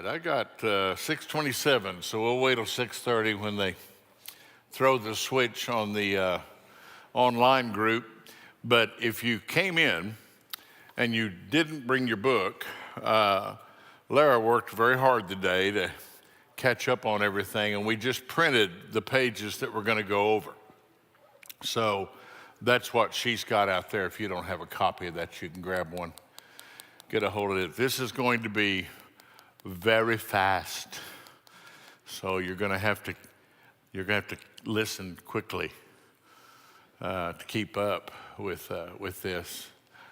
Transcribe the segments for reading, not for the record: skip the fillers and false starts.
right, I got 6:27, so we'll wait till 6:30 when they throw the switch on the online group. But if you came in and you didn't bring your book, Lara worked very hard today to catch up on everything, and we just printed the pages that we're going to go over. So that's what she's got out there. If you don't have a copy of that, you can grab one, get a hold of it. This is going to be very fast, so you're going to have to listen quickly to keep up with this.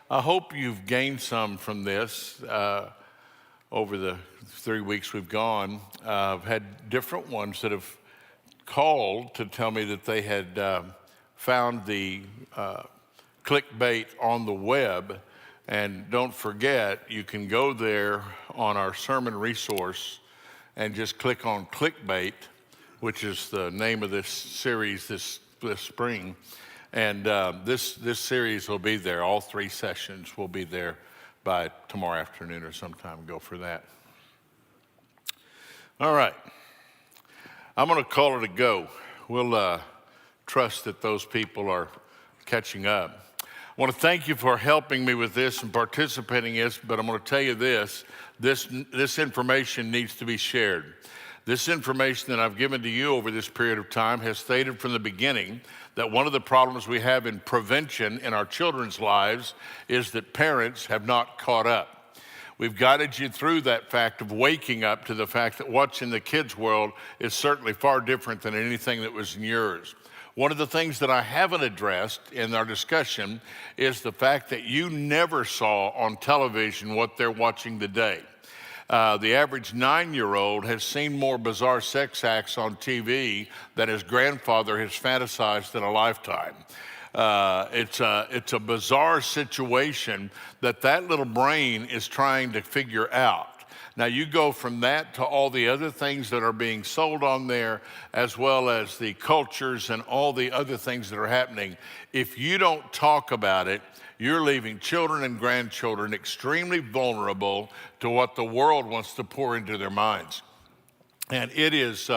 I hope you've gained some from this over the 3 weeks we've gone. I've had different ones that have called to tell me that they had found the clickbait on the web. And don't forget, you can go there on our sermon resource and just click on clickbait, which is the name of this series this spring. And this series will be there. All 3 sessions will be there by tomorrow afternoon or sometime. Go for that. All right. I'm going to call it a go. We'll trust that those people are catching up. I want to thank you for helping me with this and participating in this, but I'm going to tell you this information needs to be shared. This information that I've given to you over this period of time has stated from the beginning that one of the problems we have in prevention in our children's lives is that parents have not caught up. We've guided you through that fact of waking up to the fact that what's in the kids' world is certainly far different than anything that was in yours. One of the things that I haven't addressed in our discussion is the fact that you never saw on television what they're watching today. The average 9-year-old has seen more bizarre sex acts on TV than his grandfather has fantasized in a lifetime. It's a bizarre situation that little brain is trying to figure out. Now, you go from that to all the other things that are being sold on there, as well as the cultures and all the other things that are happening. If you don't talk about it, you're leaving children and grandchildren extremely vulnerable to what the world wants to pour into their minds. And it is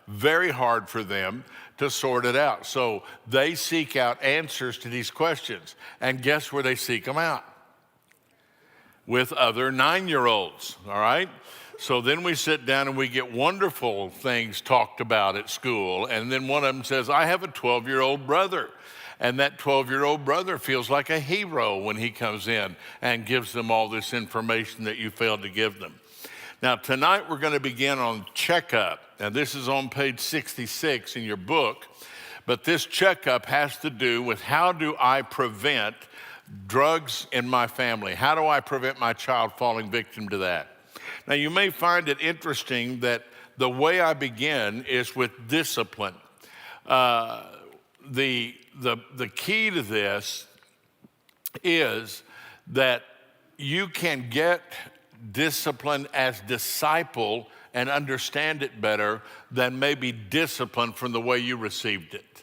very hard for them to sort it out. So they seek out answers to these questions. And guess where they seek them out? With other 9-year-olds, all right? So then we sit down and we get wonderful things talked about at school. And then one of them says, I have a 12-year-old brother. And that 12-year-old brother feels like a hero when he comes in and gives them all this information that you failed to give them. Now, tonight we're going to begin on checkup. Now, this is on page 66 in your book. But this checkup has to do with how do I prevent drugs in my family? How do I prevent my child falling victim to that? Now, you may find it interesting that the way I begin is with discipline. The key to this is that you can get discipline as disciple and understand it better than maybe discipline from the way you received it.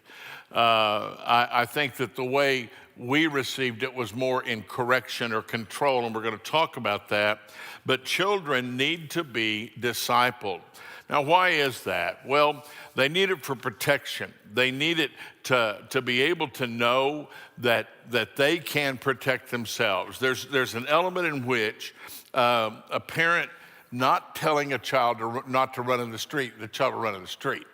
I think that the way we received it was more in correction or control, and we're going to talk about that. But children need to be discipled. Now, why is that? Well, they need it for protection. They need it to be able to know that they can protect themselves. There's an element in which a parent not telling a child not to run in the street, the child will run in the street.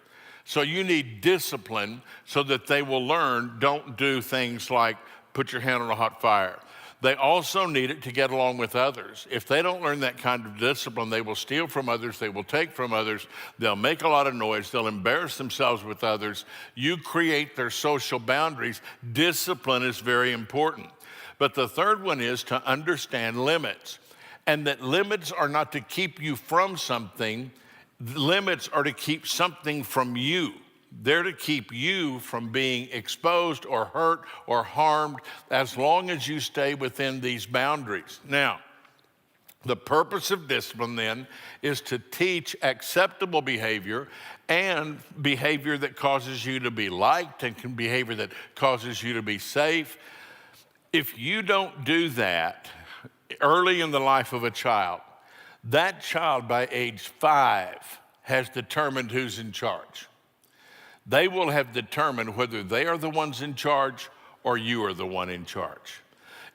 So you need discipline so that they will learn, don't do things like put your hand on a hot fire. They also need it to get along with others. If they don't learn that kind of discipline, they will steal from others, they will take from others, they'll make a lot of noise, they'll embarrass themselves with others. You create their social boundaries. Discipline is very important. But the third one is to understand limits, and that limits are not to keep you from something. Limits are to keep something from you. They're to keep you from being exposed or hurt or harmed as long as you stay within these boundaries. Now, the purpose of discipline then is to teach acceptable behavior and behavior that causes you to be liked and behavior that causes you to be safe. If you don't do that early in the life of a child, that child by age 5 has determined who's in charge. They will have determined whether they are the ones in charge or you are the one in charge.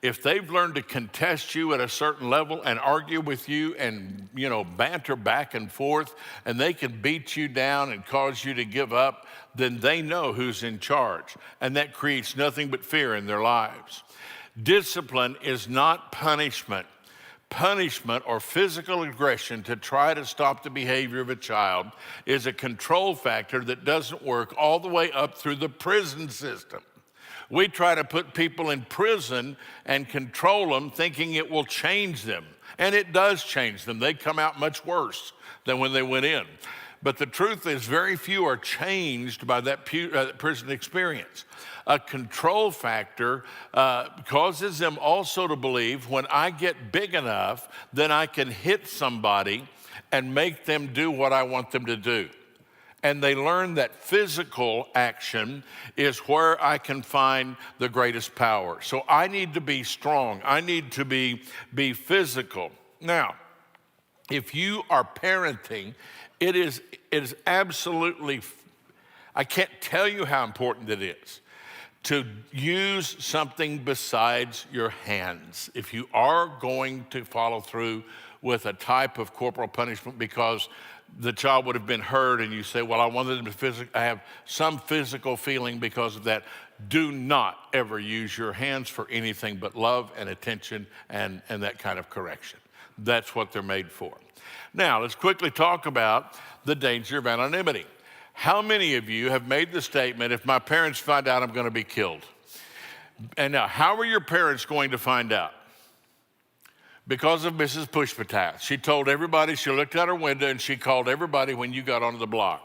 If they've learned to contest you at a certain level and argue with you and, banter back and forth, and they can beat you down and cause you to give up, then they know who's in charge. And that creates nothing but fear in their lives. Discipline is not punishment. Punishment or physical aggression to try to stop the behavior of a child is a control factor that doesn't work all the way up through the prison system. We try to put people in prison and control them thinking it will change them. And it does change them. They come out much worse than when they went in. But the truth is very few are changed by that prison experience. A control factor causes them also to believe when I get big enough, then I can hit somebody and make them do what I want them to do. And they learn that physical action is where I can find the greatest power. So I need to be strong. I need to be physical. Now, if you are parenting, it is absolutely, I can't tell you how important it is to use something besides your hands. If you are going to follow through with a type of corporal punishment because the child would have been hurt and you say, well, I wanted them to have some physical feeling because of that, do not ever use your hands for anything but love and attention and that kind of correction. That's what they're made for. Now, let's quickly talk about the danger of anonymity. How many of you have made the statement, if my parents find out, I'm going to be killed? And now, how are your parents going to find out? Because of Mrs. Pushpatas. She told everybody, she looked out her window and she called everybody when you got onto the block.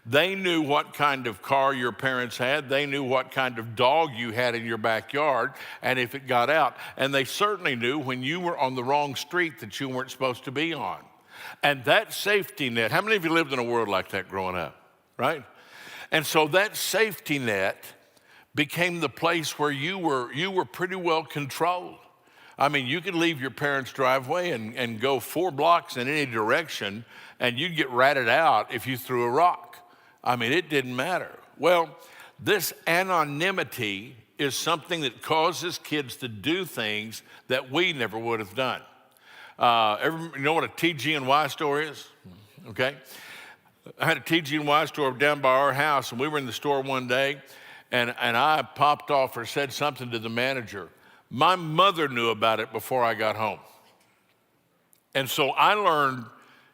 They knew what kind of car your parents had. They knew what kind of dog you had in your backyard and if it got out. And they certainly knew when you were on the wrong street that you weren't supposed to be on. And that safety net, how many of you lived in a world like that growing up, right? And so that safety net became the place where you were pretty well controlled. I mean, you could leave your parents' driveway and go 4 blocks in any direction, and you'd get ratted out if you threw a rock. I mean, it didn't matter. Well, this anonymity is something that causes kids to do things that we never would have done. You know what a TG&Y store is? Okay. I had a TG&Y store down by our house, and we were in the store one day, and I popped off or said something to the manager. My mother knew about it before I got home. And so I learned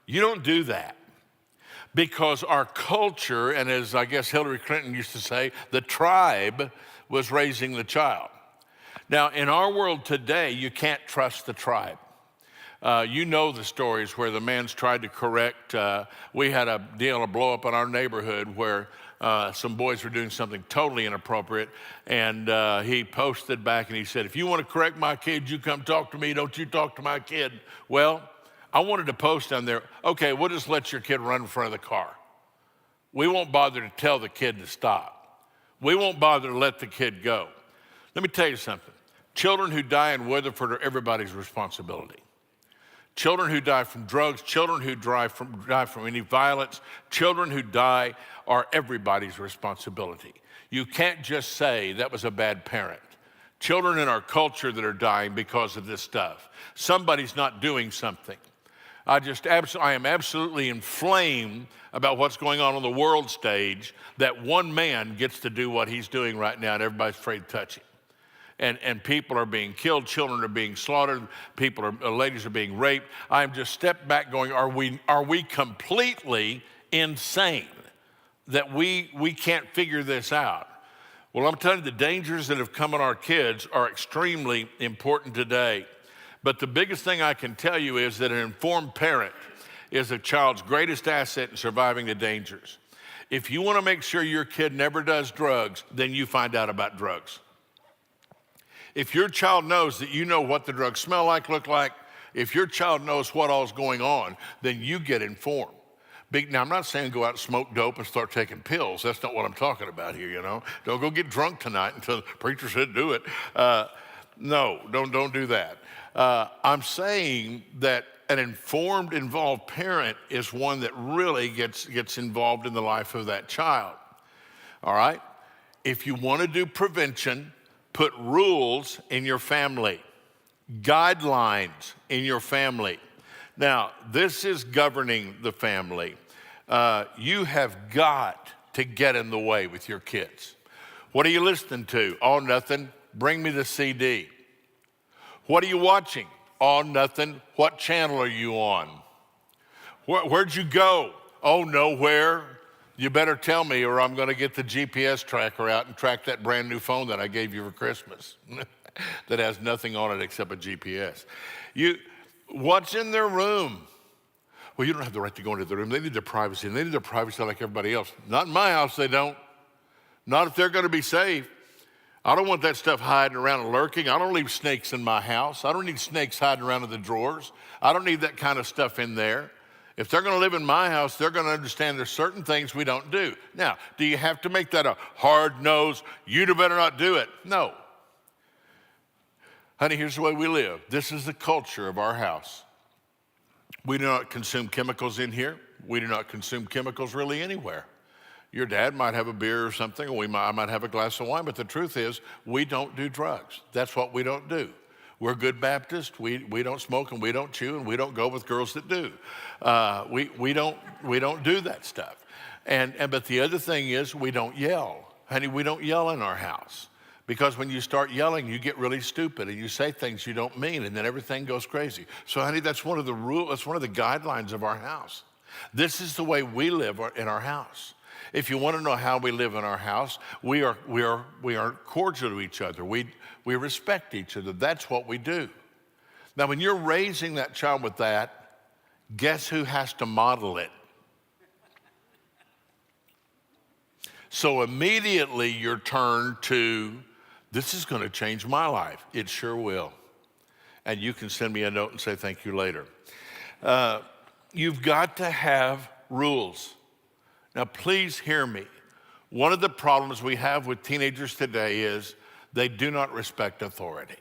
you don't do that because our culture, and as I guess Hillary Clinton used to say, the tribe was raising the child. Now, in our world today, you can't trust the tribe. You know the stories where the man's tried to correct. We had a blow up in our neighborhood where some boys were doing something totally inappropriate, and he posted back and he said, if you want to correct my kid, you come talk to me, don't you talk to my kid. Well, I wanted to post down there, okay, we'll just let your kid run in front of the car. We won't bother to tell the kid to stop. We won't bother to let the kid go. Let me tell you something. Children who die in Weatherford are everybody's responsibility. Children who die from drugs, children who die from any violence, children who die are everybody's responsibility. You can't just say that was a bad parent. Children in our culture that are dying because of this stuff. Somebody's not doing something. I am absolutely inflamed about what's going on the world stage, that one man gets to do what he's doing right now and everybody's afraid to touch him. And people are being killed, children are being slaughtered, ladies are being raped. I'm just stepped back going, are we completely insane that we can't figure this out? Well, I'm telling you, the dangers that have come on our kids are extremely important today. But the biggest thing I can tell you is that an informed parent is a child's greatest asset in surviving the dangers. If you want to make sure your kid never does drugs, then you find out about drugs. If your child knows that you know what the drugs smell like, look like, if your child knows what all's going on, then you get informed. Now, I'm not saying go out and smoke dope and start taking pills. That's not what I'm talking about here, you know. Don't go get drunk tonight until the preacher said do it. No, don't do that. I'm saying that an informed, involved parent is one that really gets involved in the life of that child. All right? If you want to do prevention, put rules in your family, guidelines in your family. Now, this is governing the family. You have got to get in the way with your kids. What are you listening to? Oh, nothing. Bring me the CD. What are you watching? Oh, nothing. What channel are you on? Where'd you go? Oh, nowhere. You better tell me or I'm going to get the GPS tracker out and track that brand new phone that I gave you for Christmas that has nothing on it except a GPS. What's in their room? Well, you don't have the right to go into their room. They need their privacy, and they need their privacy like everybody else. Not in my house, they don't. Not if they're going to be safe. I don't want that stuff hiding around and lurking. I don't leave snakes in my house. I don't need snakes hiding around in the drawers. I don't need that kind of stuff in there. If they're going to live in my house, they're going to understand there's certain things we don't do. Now, do you have to make that a hard nose, you better not do it? No. Honey, here's the way we live. This is the culture of our house. We do not consume chemicals in here. We do not consume chemicals really anywhere. Your dad might have a beer or something, or I might have a glass of wine, but the truth is we don't do drugs. That's what we don't do. We're good Baptists. We don't smoke and we don't chew and we don't go with girls that do. We don't do that stuff. But the other thing is we don't yell. Honey, we don't yell in our house. Because when you start yelling, you get really stupid and you say things you don't mean and then everything goes crazy. So honey, that's one of the rules, that's one of the guidelines of our house. This is the way we live in our house. If you want to know how we live in our house, we are cordial to each other. We respect each other. That's what we do. Now, when you're raising that child with that, guess who has to model it? So immediately you're turned to, this is going to change my life. It sure will. And you can send me a note and say thank you later. You've got to have rules. Now, please hear me. One of the problems we have with teenagers today is they do not respect authority.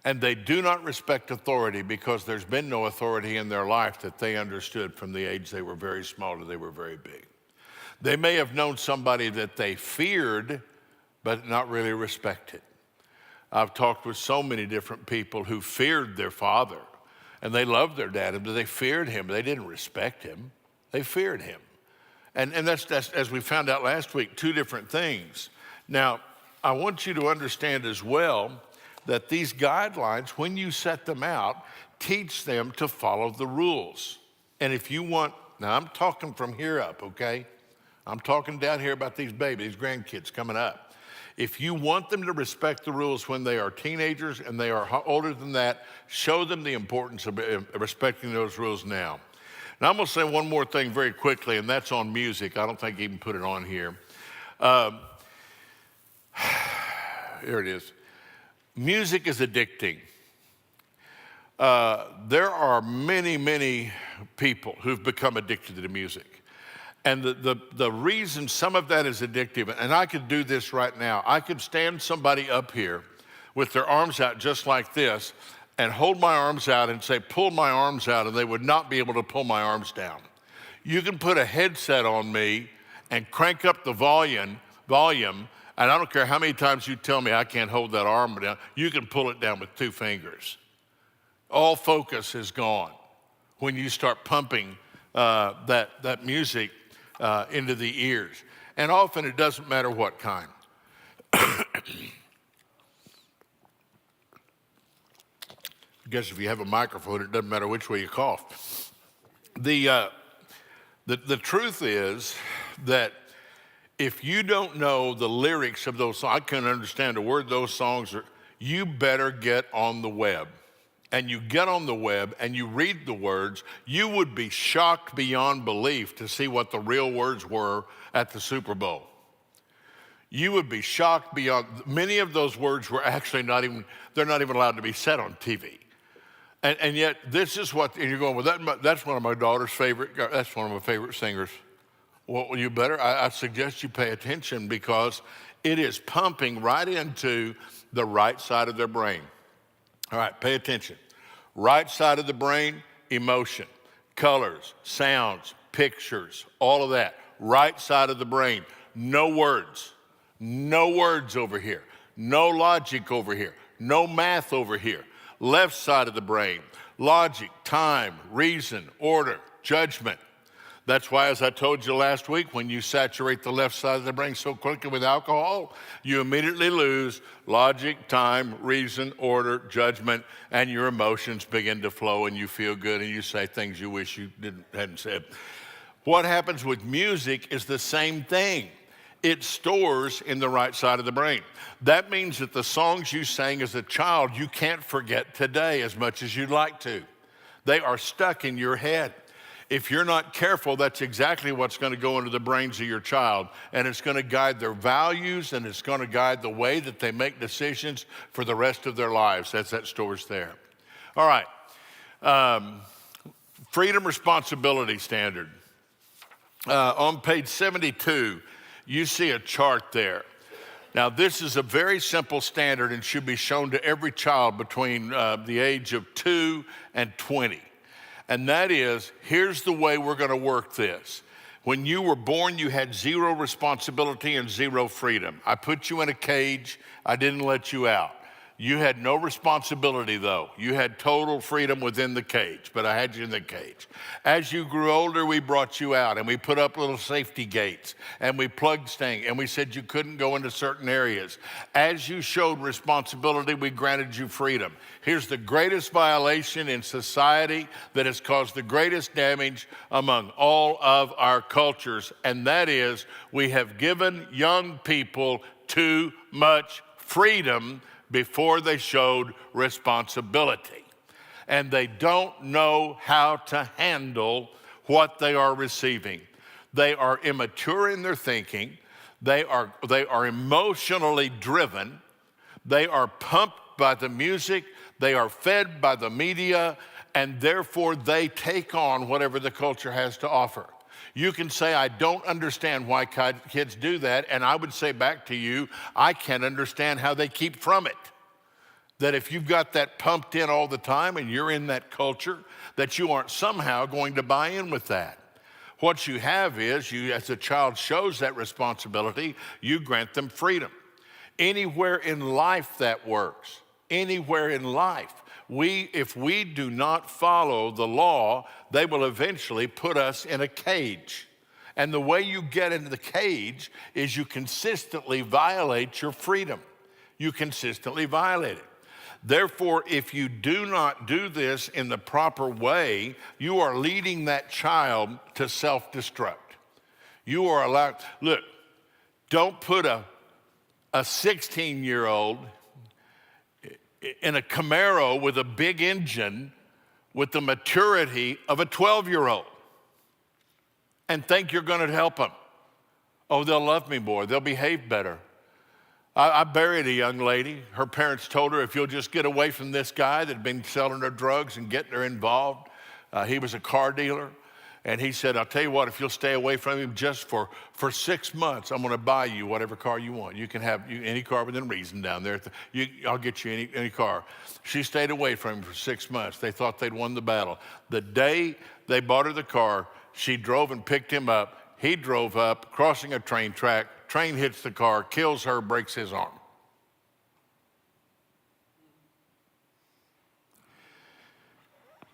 And they do not respect authority because there's been no authority in their life that they understood from the age they were very small to they were very big. They may have known somebody that they feared, but not really respected. I've talked with so many different people who feared their father, and they loved their dad, but they feared him. They didn't respect him. They feared him. And that's, as we found out last week, two different things. Now, I want you to understand as well that these guidelines, when you set them out, teach them to follow the rules. And if you want, now I'm talking from here up, okay? I'm talking down here about these babies, these grandkids coming up. If you want them to respect the rules when they are teenagers and they are older than that, show them the importance of respecting those rules now. Now, I'm going to say one more thing very quickly, and that's on music. I don't think I even put it on here. Here it is. Music is addicting. There are many, many people who've become addicted to music. And the reason some of that is addictive, and I could do this right now. I could stand somebody up here with their arms out just like this and hold my arms out and say, pull my arms out, and they would not be able to pull my arms down. You can put a headset on me and crank up the volume, and I don't care how many times you tell me I can't hold that arm down, you can pull it down with 2 fingers. All focus is gone when you start pumping that music into the ears. And often it doesn't matter what kind. I guess if you have a microphone, it doesn't matter which way you cough. The truth is that if you don't know the lyrics of those songs, I can't understand a word those songs are, you better get on the web. And you get on the web and you read the words, you would be shocked beyond belief to see what the real words were at the Super Bowl. You would be shocked beyond, many of those words were actually they're not even allowed to be said on TV. And yet this is what, and you're going, well, that's one of my daughter's that's one of my favorite singers. Well, you better, I suggest you pay attention because it is pumping right into the right side of their brain. All right, pay attention. Right side of the brain, emotion, colors, sounds, pictures, all of that. Right side of the brain. No words. No words over here. No logic over here. No math over here. Left side of the brain. Logic, time, reason, order, judgment. That's why, as I told you last week, when you saturate the left side of the brain so quickly with alcohol, you immediately lose logic, time, reason, order, judgment, and your emotions begin to flow and you feel good and you say things you wish you hadn't said. What happens with music is the same thing. It stores in the right side of the brain. That means that the songs you sang as a child, you can't forget today as much as you'd like to. They are stuck in your head. If you're not careful, that's exactly what's going to go into the brains of your child, and it's going to guide their values, and it's going to guide the way that they make decisions for the rest of their lives. That stores there. All right. Freedom responsibility standard. On page 72, you see a chart there. Now, this is a very simple standard and should be shown to every child between the age of 2 and 20. And that is, here's the way we're going to work this. When you were born, you had zero responsibility and zero freedom. I put you in a cage. I didn't let you out. You had no responsibility, though. You had total freedom within the cage, but I had you in the cage. As you grew older, we brought you out, and we put up little safety gates, and we plugged things, and we said you couldn't go into certain areas. As you showed responsibility, we granted you freedom. Here's the greatest violation in society that has caused the greatest damage among all of our cultures, and that is we have given young people too much freedom before they showed responsibility. And they don't know how to handle what they are receiving. They are immature in their thinking. They are emotionally driven. They are pumped by the music. They are fed by the media. And therefore, they take on whatever the culture has to offer. You can say, I don't understand why kids do that. And I would say back to you, I can't understand how they keep from it. That if you've got that pumped in all the time and you're in that culture, that you aren't somehow going to buy in with that. What you have is, you, as a child shows that responsibility, you grant them freedom. Anywhere in life that works. Anywhere in life. If we do not follow the law, they will eventually put us in a cage. And the way you get into the cage is you consistently violate your freedom. You consistently violate it. Therefore, if you do not do this in the proper way, you are leading that child to self-destruct. You are allowed, look, don't put a 16-year-old in a Camaro with a big engine with the maturity of a 12-year-old and think you're going to help them. Oh, they'll love me more. They'll behave better. I buried a young lady. Her parents told her, if you'll just get away from this guy that had been selling her drugs and getting her involved. He was a car dealer. And he said, I'll tell you what, if you'll stay away from him just for 6 months, I'm going to buy you whatever car you want. You can have any car within reason down there. I'll get you any car. She stayed away from him for 6 months. They thought they'd won the battle. The day they bought her the car, she drove and picked him up. He drove up, crossing a train track. Train hits the car, kills her, breaks his arm.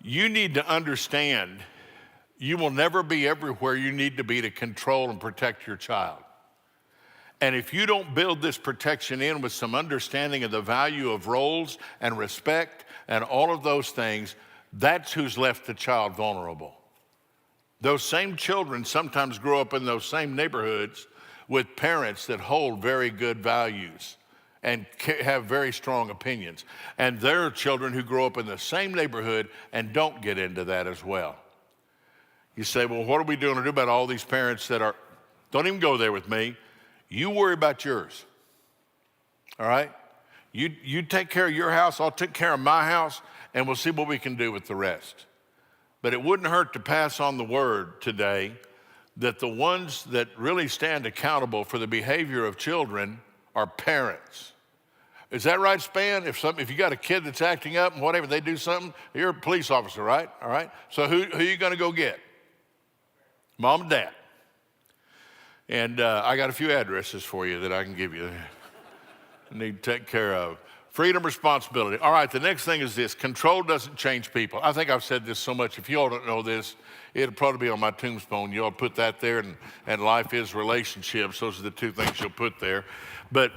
You need to understand you will never be everywhere you need to be to control and protect your child. And if you don't build this protection in with some understanding of the value of roles and respect and all of those things, that's who's left the child vulnerable. Those same children sometimes grow up in those same neighborhoods with parents that hold very good values and have very strong opinions. And there are children who grow up in the same neighborhood and don't get into that as well. You say, well, what are we doing to do about all these parents that are, don't even go there with me. You worry about yours, all right? You take care of your house, I'll take care of my house, and we'll see what we can do with the rest. But it wouldn't hurt to pass on the word today that the ones that really stand accountable for the behavior of children are parents. Is that right, Span? If you got a kid that's acting up and whatever, they do something, you're a police officer, right? All right. So who are you going to go get? Mom and Dad. And I got a few addresses for you that I can give you. Need to take care of. Freedom, responsibility. All right, the next thing is this. Control doesn't change people. I think I've said this so much. If you all don't know this, it'll probably be on my tombstone. You all put that there, and life is relationships. Those are the two things you'll put there. But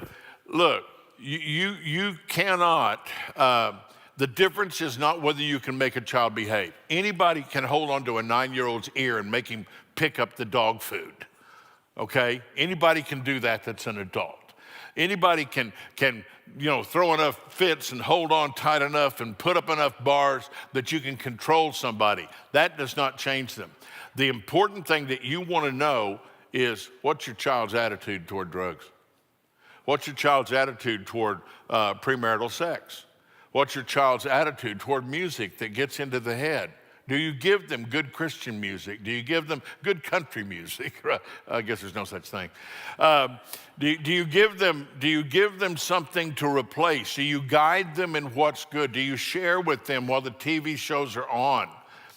look, you cannot, the difference is not whether you can make a child behave. Anybody can hold onto a 9-year-old's ear and make him pick up the dog food, okay? Anybody can do that that's an adult. Anybody can throw enough fits and hold on tight enough and put up enough bars that you can control somebody. That does not change them. The important thing that you want to know is, what's your child's attitude toward drugs? What's your child's attitude toward premarital sex? What's your child's attitude toward music that gets into the head? Do you give them good Christian music? Do you give them good country music? I guess there's no such thing. Do you give them something to replace? Do you guide them in what's good? Do you share with them while the TV shows are on?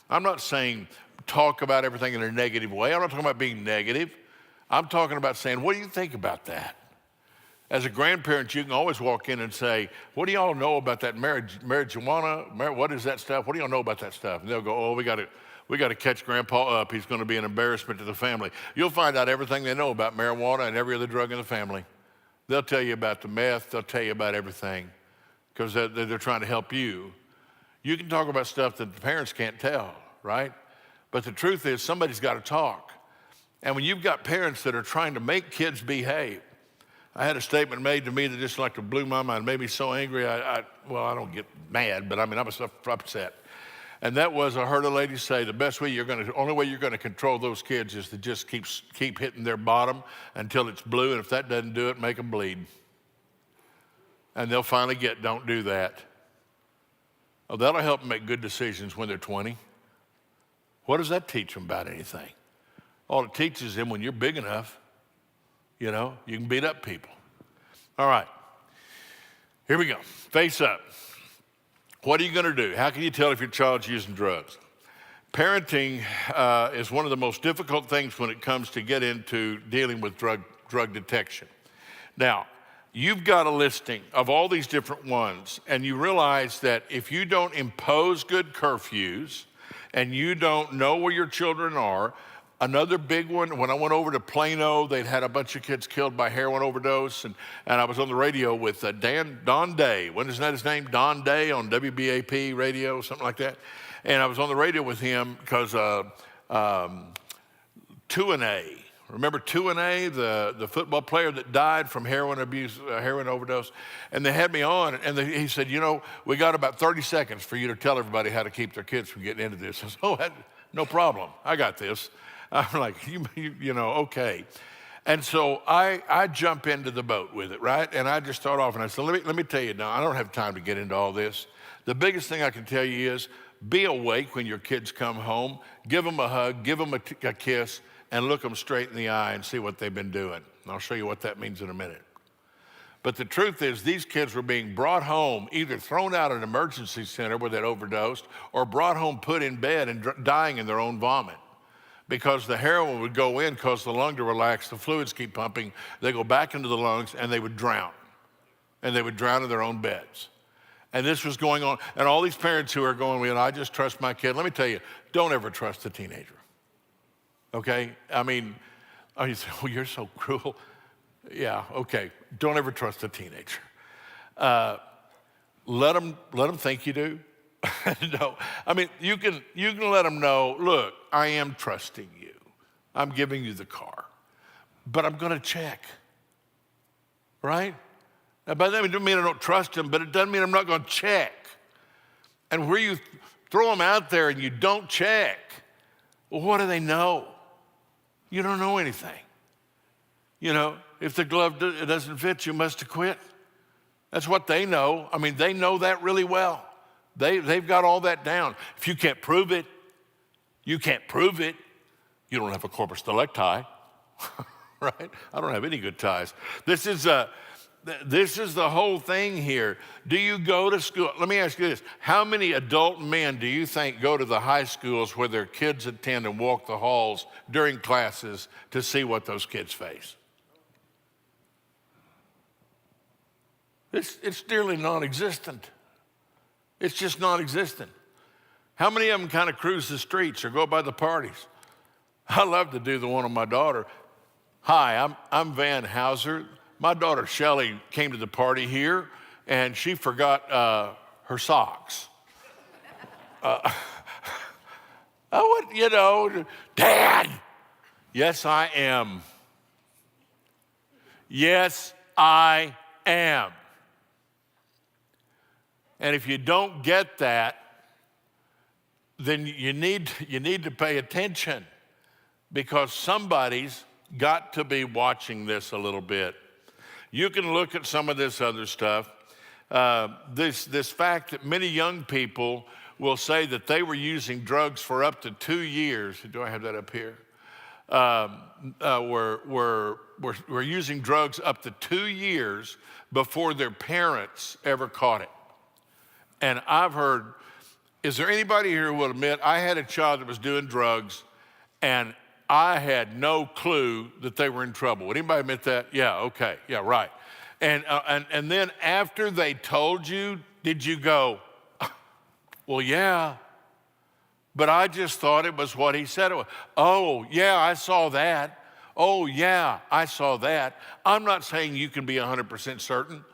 I'm not saying talk about everything in a negative way. I'm not talking about being negative. I'm talking about saying, what do you think about that? As a grandparent, you can always walk in and say, what do y'all know about that marijuana? What is that stuff? What do y'all know about that stuff? And they'll go, oh, we got to catch Grandpa up. He's going to be an embarrassment to the family. You'll find out everything they know about marijuana and every other drug in the family. They'll tell you about the meth. They'll tell you about everything because they're trying to help you. You can talk about stuff that the parents can't tell, right? But the truth is, somebody's got to talk. And when you've got parents that are trying to make kids behave, I had a statement made to me that just like blew my mind, made me so angry. I don't get mad, but I was upset. And that was, I heard a lady say, the only way you're going to control those kids is to just keep hitting their bottom until it's blue, and if that doesn't do it, make them bleed. And they'll finally don't do that. Oh, that'll help them make good decisions when they're 20. What does that teach them about anything? All it teaches them, when you're big enough, you can beat up people. All right, here we go. Face up. What are you going to do? How can you tell if your child's using drugs? Parenting is one of the most difficult things when it comes to get into dealing with drug detection. Now, you've got a listing of all these different ones, and you realize that if you don't impose good curfews and you don't know where your children are. Another big one, when I went over to Plano, they'd had a bunch of kids killed by heroin overdose, and I was on the radio with Don Day. What is that his name? Don Day on WBAP radio, something like that. And I was on the radio with him because Tuanay, remember Tuanay, the football player that died from heroin overdose? And they had me on, and he said, we got about 30 seconds for you to tell everybody how to keep their kids from getting into this. I said, no problem. I got this. I'm like, okay. And so I jump into the boat with it, right? And I just start off and I said, let me tell you now, I don't have time to get into all this. The biggest thing I can tell you is be awake when your kids come home, give them a hug, give them a kiss, and look them straight in the eye and see what they've been doing. And I'll show you what that means in a minute. But the truth is, these kids were being brought home, either thrown out of an emergency center where they'd overdosed, or brought home, put in bed, and dying in their own vomit. Because the heroin would go in, cause the lung to relax, the fluids keep pumping, they go back into the lungs, and they would drown. And they would drown in their own beds. And this was going on. And all these parents who are going, I just trust my kid. Let me tell you, don't ever trust a teenager. Okay? You say, you're so cruel. Yeah, okay. Don't ever trust a teenager. Let them think you do. No, you can let them know, look, I am trusting you. I'm giving you the car, but I'm going to check, right? Now, by that, it doesn't mean I don't trust them, but it doesn't mean I'm not going to check. And where you throw them out there and you don't check, well, what do they know? You don't know anything. If the glove doesn't fit, you must have quit. That's what they know. They know that really well. They've got all that down. If you can't prove it, you don't have a corpus delicti, right? I don't have any good ties. This is This is the whole thing here. Do you go to school? Let me ask you this. How many adult men do you think go to the high schools where their kids attend and walk the halls during classes to see what those kids face? It's nearly non-existent. It's just non-existent. How many of them kind of cruise the streets or go by the parties? I love to do the one on my daughter. Hi, I'm Van Hauser. My daughter Shelly came to the party here, and she forgot her socks. I would, Dad. Yes, I am. Yes, I am. And if you don't get that, then you need to pay attention, because somebody's got to be watching this a little bit. You can look at some of this other stuff. This fact that many young people will say that they were using drugs for up to 2 years. Do I have that up here? Were using drugs up to 2 years before their parents ever caught it. And I've heard, is there anybody here who will admit, I had a child that was doing drugs and I had no clue that they were in trouble? Would anybody admit that? Yeah, okay, yeah, right. And then after they told you, did you go, well, yeah, but I just thought it was what he said it was. Oh, yeah, I saw that. Oh, yeah, I saw that. I'm not saying you can be 100% certain,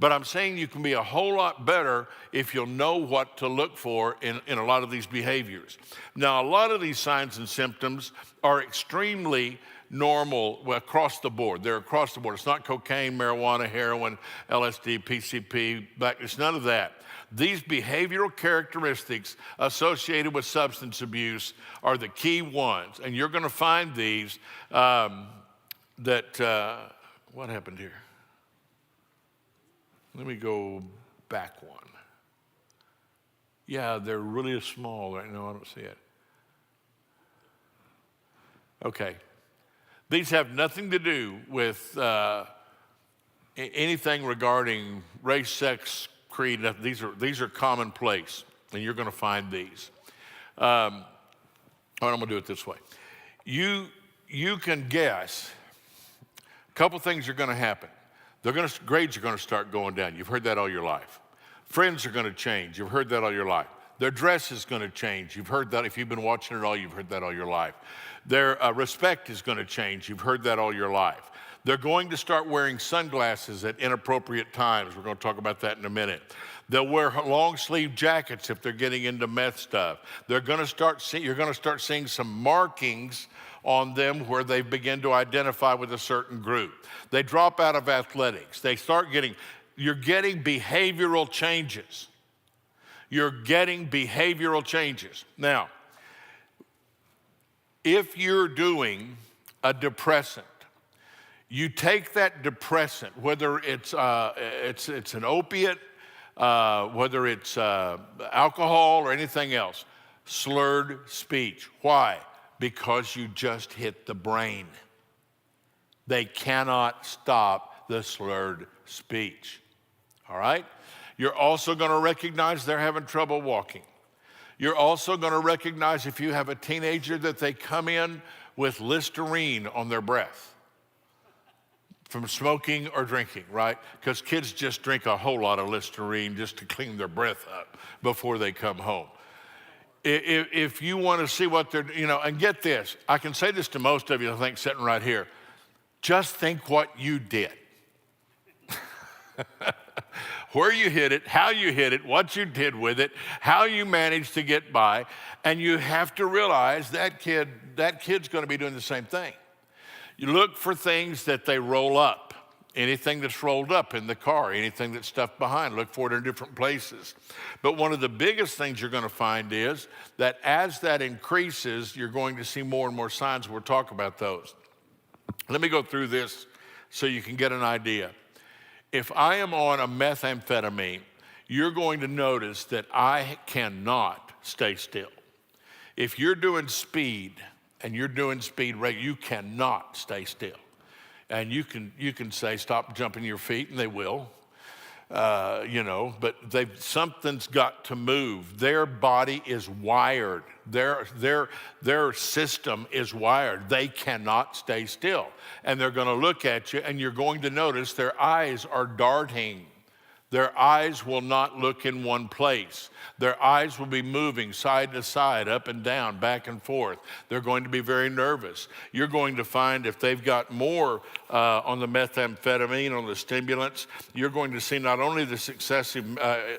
but I'm saying you can be a whole lot better if you'll know what to look for in a lot of these behaviors. Now, a lot of these signs and symptoms are extremely normal across the board. They're across the board. It's not cocaine, marijuana, heroin, LSD, PCP, it's none of that. These behavioral characteristics associated with substance abuse are the key ones, and you're going to find these what happened here? Let me go back one. Yeah, they're really small right now. I don't see it. Okay. These have nothing to do with anything regarding race, sex, creed. These are commonplace, and you're going to find these. All right, I'm going to do it this way. You can guess a couple things are going to happen. Grades are going to start going down. You've heard that all your life. Friends are going to change. You've heard that all your life. Their dress is going to change. You've heard that. If you've been watching it all, you've heard that all your life. Their respect is going to change. You've heard that all your life. They're going to start wearing sunglasses at inappropriate times. We're going to talk about that in a minute. They'll wear long sleeve jackets if they're getting into meth stuff. You're going to start seeing some markings on them where they begin to identify with a certain group. They drop out of athletics. You're getting behavioral changes. You're getting behavioral changes. Now, if you're doing a depressant, you take that depressant, whether it's an opiate, whether it's alcohol or anything else, slurred speech. Why? Because you just hit the brain. They cannot stop the slurred speech. All right? You're also going to recognize they're having trouble walking. You're also going to recognize if you have a teenager that they come in with Listerine on their breath from smoking or drinking, right? Because kids just drink a whole lot of Listerine just to clean their breath up before they come home. If you want to see what they're, and get this, I can say this to most of you, I think, sitting right here. Just think what you did. Where you hit it, how you hit it, what you did with it, how you managed to get by, and you have to realize that kid's going to be doing the same thing. You look for things that they roll up, anything that's rolled up in the car, anything that's stuffed behind, look for it in different places. But one of the biggest things you're going to find is that as that increases, you're going to see more and more signs. We'll talk about those. Let me go through this so you can get an idea. If I am on a methamphetamine, you're going to notice that I cannot stay still. If you're doing speed and you're doing speed rate, you cannot stay still. And you can say, stop jumping your feet, and they will. But something's got to move. Their body is wired. Their system is wired. They cannot stay still. And they're going to look at you, and you're going to notice their eyes are darting. Their eyes will not look in one place. Their eyes will be moving side to side, up and down, back and forth. They're going to be very nervous. You're going to find if they've got more on the methamphetamine, on the stimulants, you're going to see not only this excessive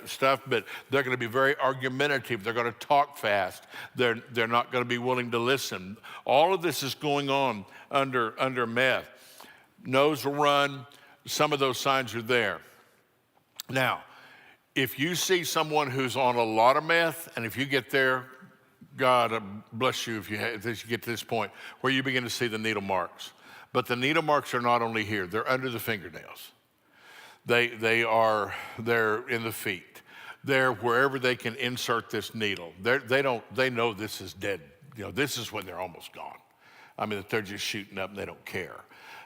stuff, but they're going to be very argumentative. They're going to talk fast. They're not going to be willing to listen. All of this is going on under meth. Nose will run. Some of those signs are there. Now, if you see someone who's on a lot of meth, and if you get there, God bless you if you get to this point where you begin to see the needle marks. But the needle marks are not only here, they're under the fingernails. They're in the feet. They're wherever they can insert this needle. They know this is dead. This is when they're almost gone. I mean, they're just shooting up and they don't care.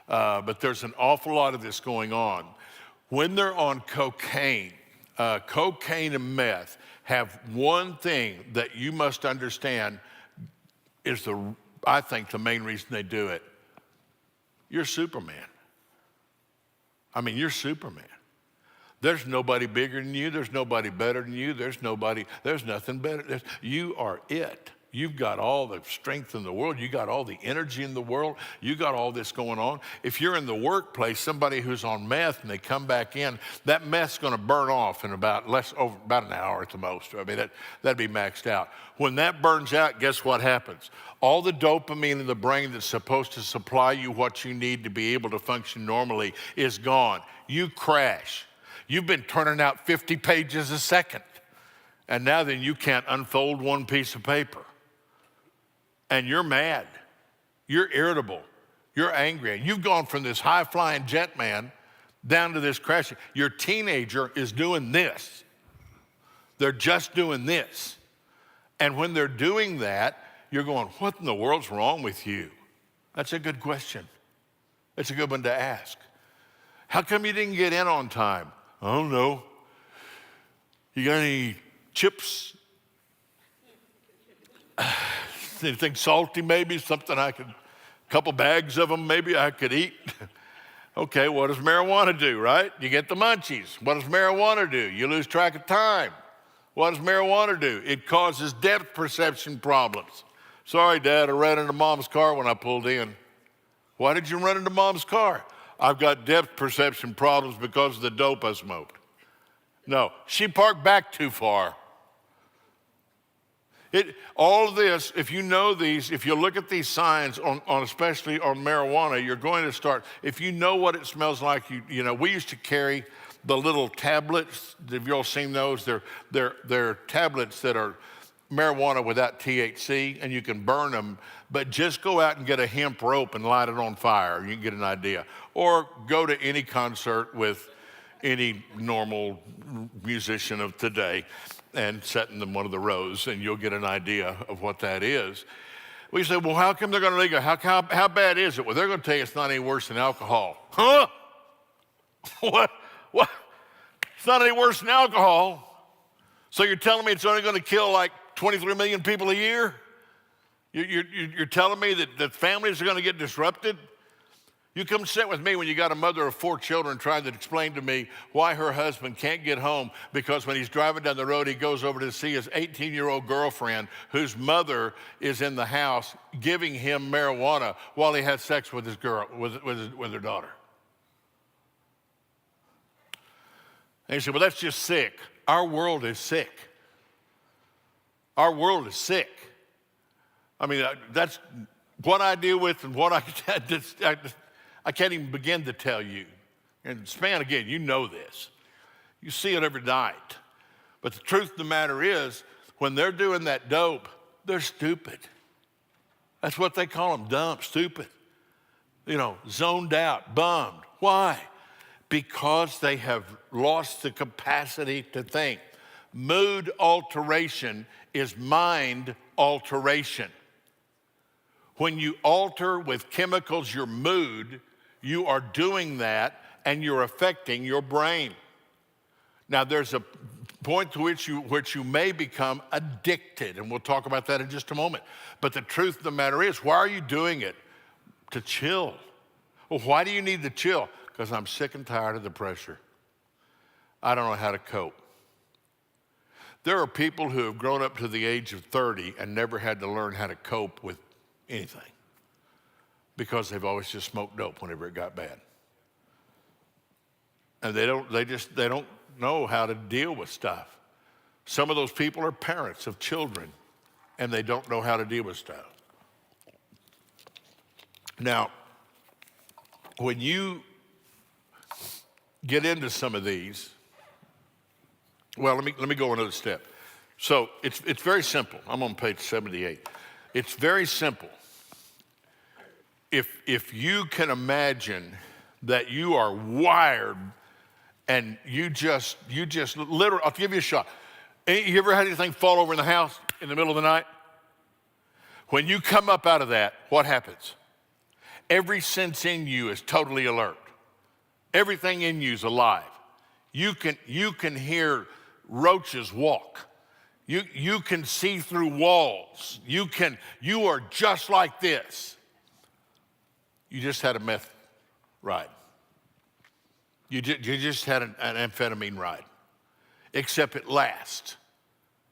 But there's an awful lot of this going on. When they're on cocaine, cocaine and meth have one thing that you must understand is I think the main reason they do it. You're Superman. I mean, you're Superman. There's nobody bigger than you. There's nobody better than you. There's nothing better. You are it. You've got all the strength in the world. You got all the energy in the world. You got all this going on. If you're in the workplace, somebody who's on meth and they come back in, that meth's going to burn off in about an hour at the most. I mean, that'd be maxed out. When that burns out, guess what happens? All the dopamine in the brain that's supposed to supply you what you need to be able to function normally is gone. You crash. You've been turning out 50 pages a second, and now then you can't unfold one piece of paper. And you're mad, you're irritable, you're angry. And you've gone from this high-flying jet man down to this crashing. Your teenager is doing this. They're just doing this. And when they're doing that, you're going, what in the world's wrong with you? That's a good question. It's a good one to ask. How come you didn't get in on time? I don't know. You got any chips? Anything salty maybe, a couple bags of them maybe I could eat. Okay, what does marijuana do, right? You get the munchies. What does marijuana do? You lose track of time. What does marijuana do? It causes depth perception problems. Sorry, Dad, I ran into Mom's car when I pulled in. Why did you run into Mom's car? I've got depth perception problems because of the dope I smoked. No, she parked back too far. All of this, if you know these, if you look at these signs on especially on marijuana, you're going to start, if you know what it smells like, we used to carry the little tablets. Have you all seen those? They're tablets that are marijuana without THC, and you can burn them, but just go out and get a hemp rope and light it on fire. You can get an idea. Or go to any concert with any normal musician of today and sit in one of the rows, and you'll get an idea of what that is. We say, well, how come they're going to legal? How bad is it? Well, they're going to tell you it's not any worse than alcohol. Huh? What? It's not any worse than alcohol. So you're telling me it's only going to kill like 23 million people a year? You're telling me that families are going to get disrupted? You come sit with me when you got a mother of 4 children trying to explain to me why her husband can't get home because when he's driving down the road, he goes over to see his 18-year-old girlfriend whose mother is in the house giving him marijuana while he has sex with his girl, with her daughter. And you say, well, that's just sick. Our world is sick. Our world is sick. I mean, that's what I deal with and what I can't even begin to tell you. And Span, again, you know this. You see it every night. But the truth of the matter is, when they're doing that dope, they're stupid. That's what they call them, dumb, stupid. Zoned out, bummed. Why? Because they have lost the capacity to think. Mood alteration is mind alteration. When you alter with chemicals your mood, you are doing that and you're affecting your brain. Now, there's a point to which you may become addicted, and we'll talk about that in just a moment. But the truth of the matter is, why are you doing it? To chill. Well, why do you need to chill? Because I'm sick and tired of the pressure. I don't know how to cope. There are people who have grown up to the age of 30 and never had to learn how to cope with anything because they've always just smoked dope whenever it got bad. And they don't know how to deal with stuff. Some of those people are parents of children and they don't know how to deal with stuff. Now, when you get into some of these, well, let me go another step. So it's very simple. I'm on page 78. It's very simple. If you can imagine that you are wired and you just literally, I'll give you a shot. You ever had anything fall over in the house in the middle of the night? When you come up out of that, what happens? Every sense in you is totally alert. Everything in you is alive. You can hear roaches walk. You can see through walls. You are just like this. You just had a meth ride. You just had an amphetamine ride, except it lasts,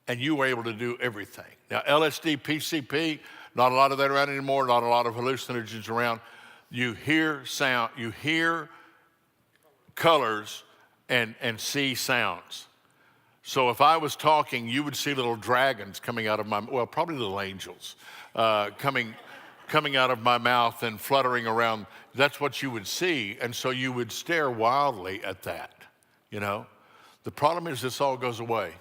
and you were able to do everything. Now, LSD, PCP, not a lot of that around anymore, not a lot of hallucinogens around. You hear sound, you hear colors and see sounds. So if I was talking, you would see little dragons coming out of probably little angels, coming out of my mouth and fluttering around. That's what you would see. And so you would stare wildly at that, you know. The problem is this all goes away.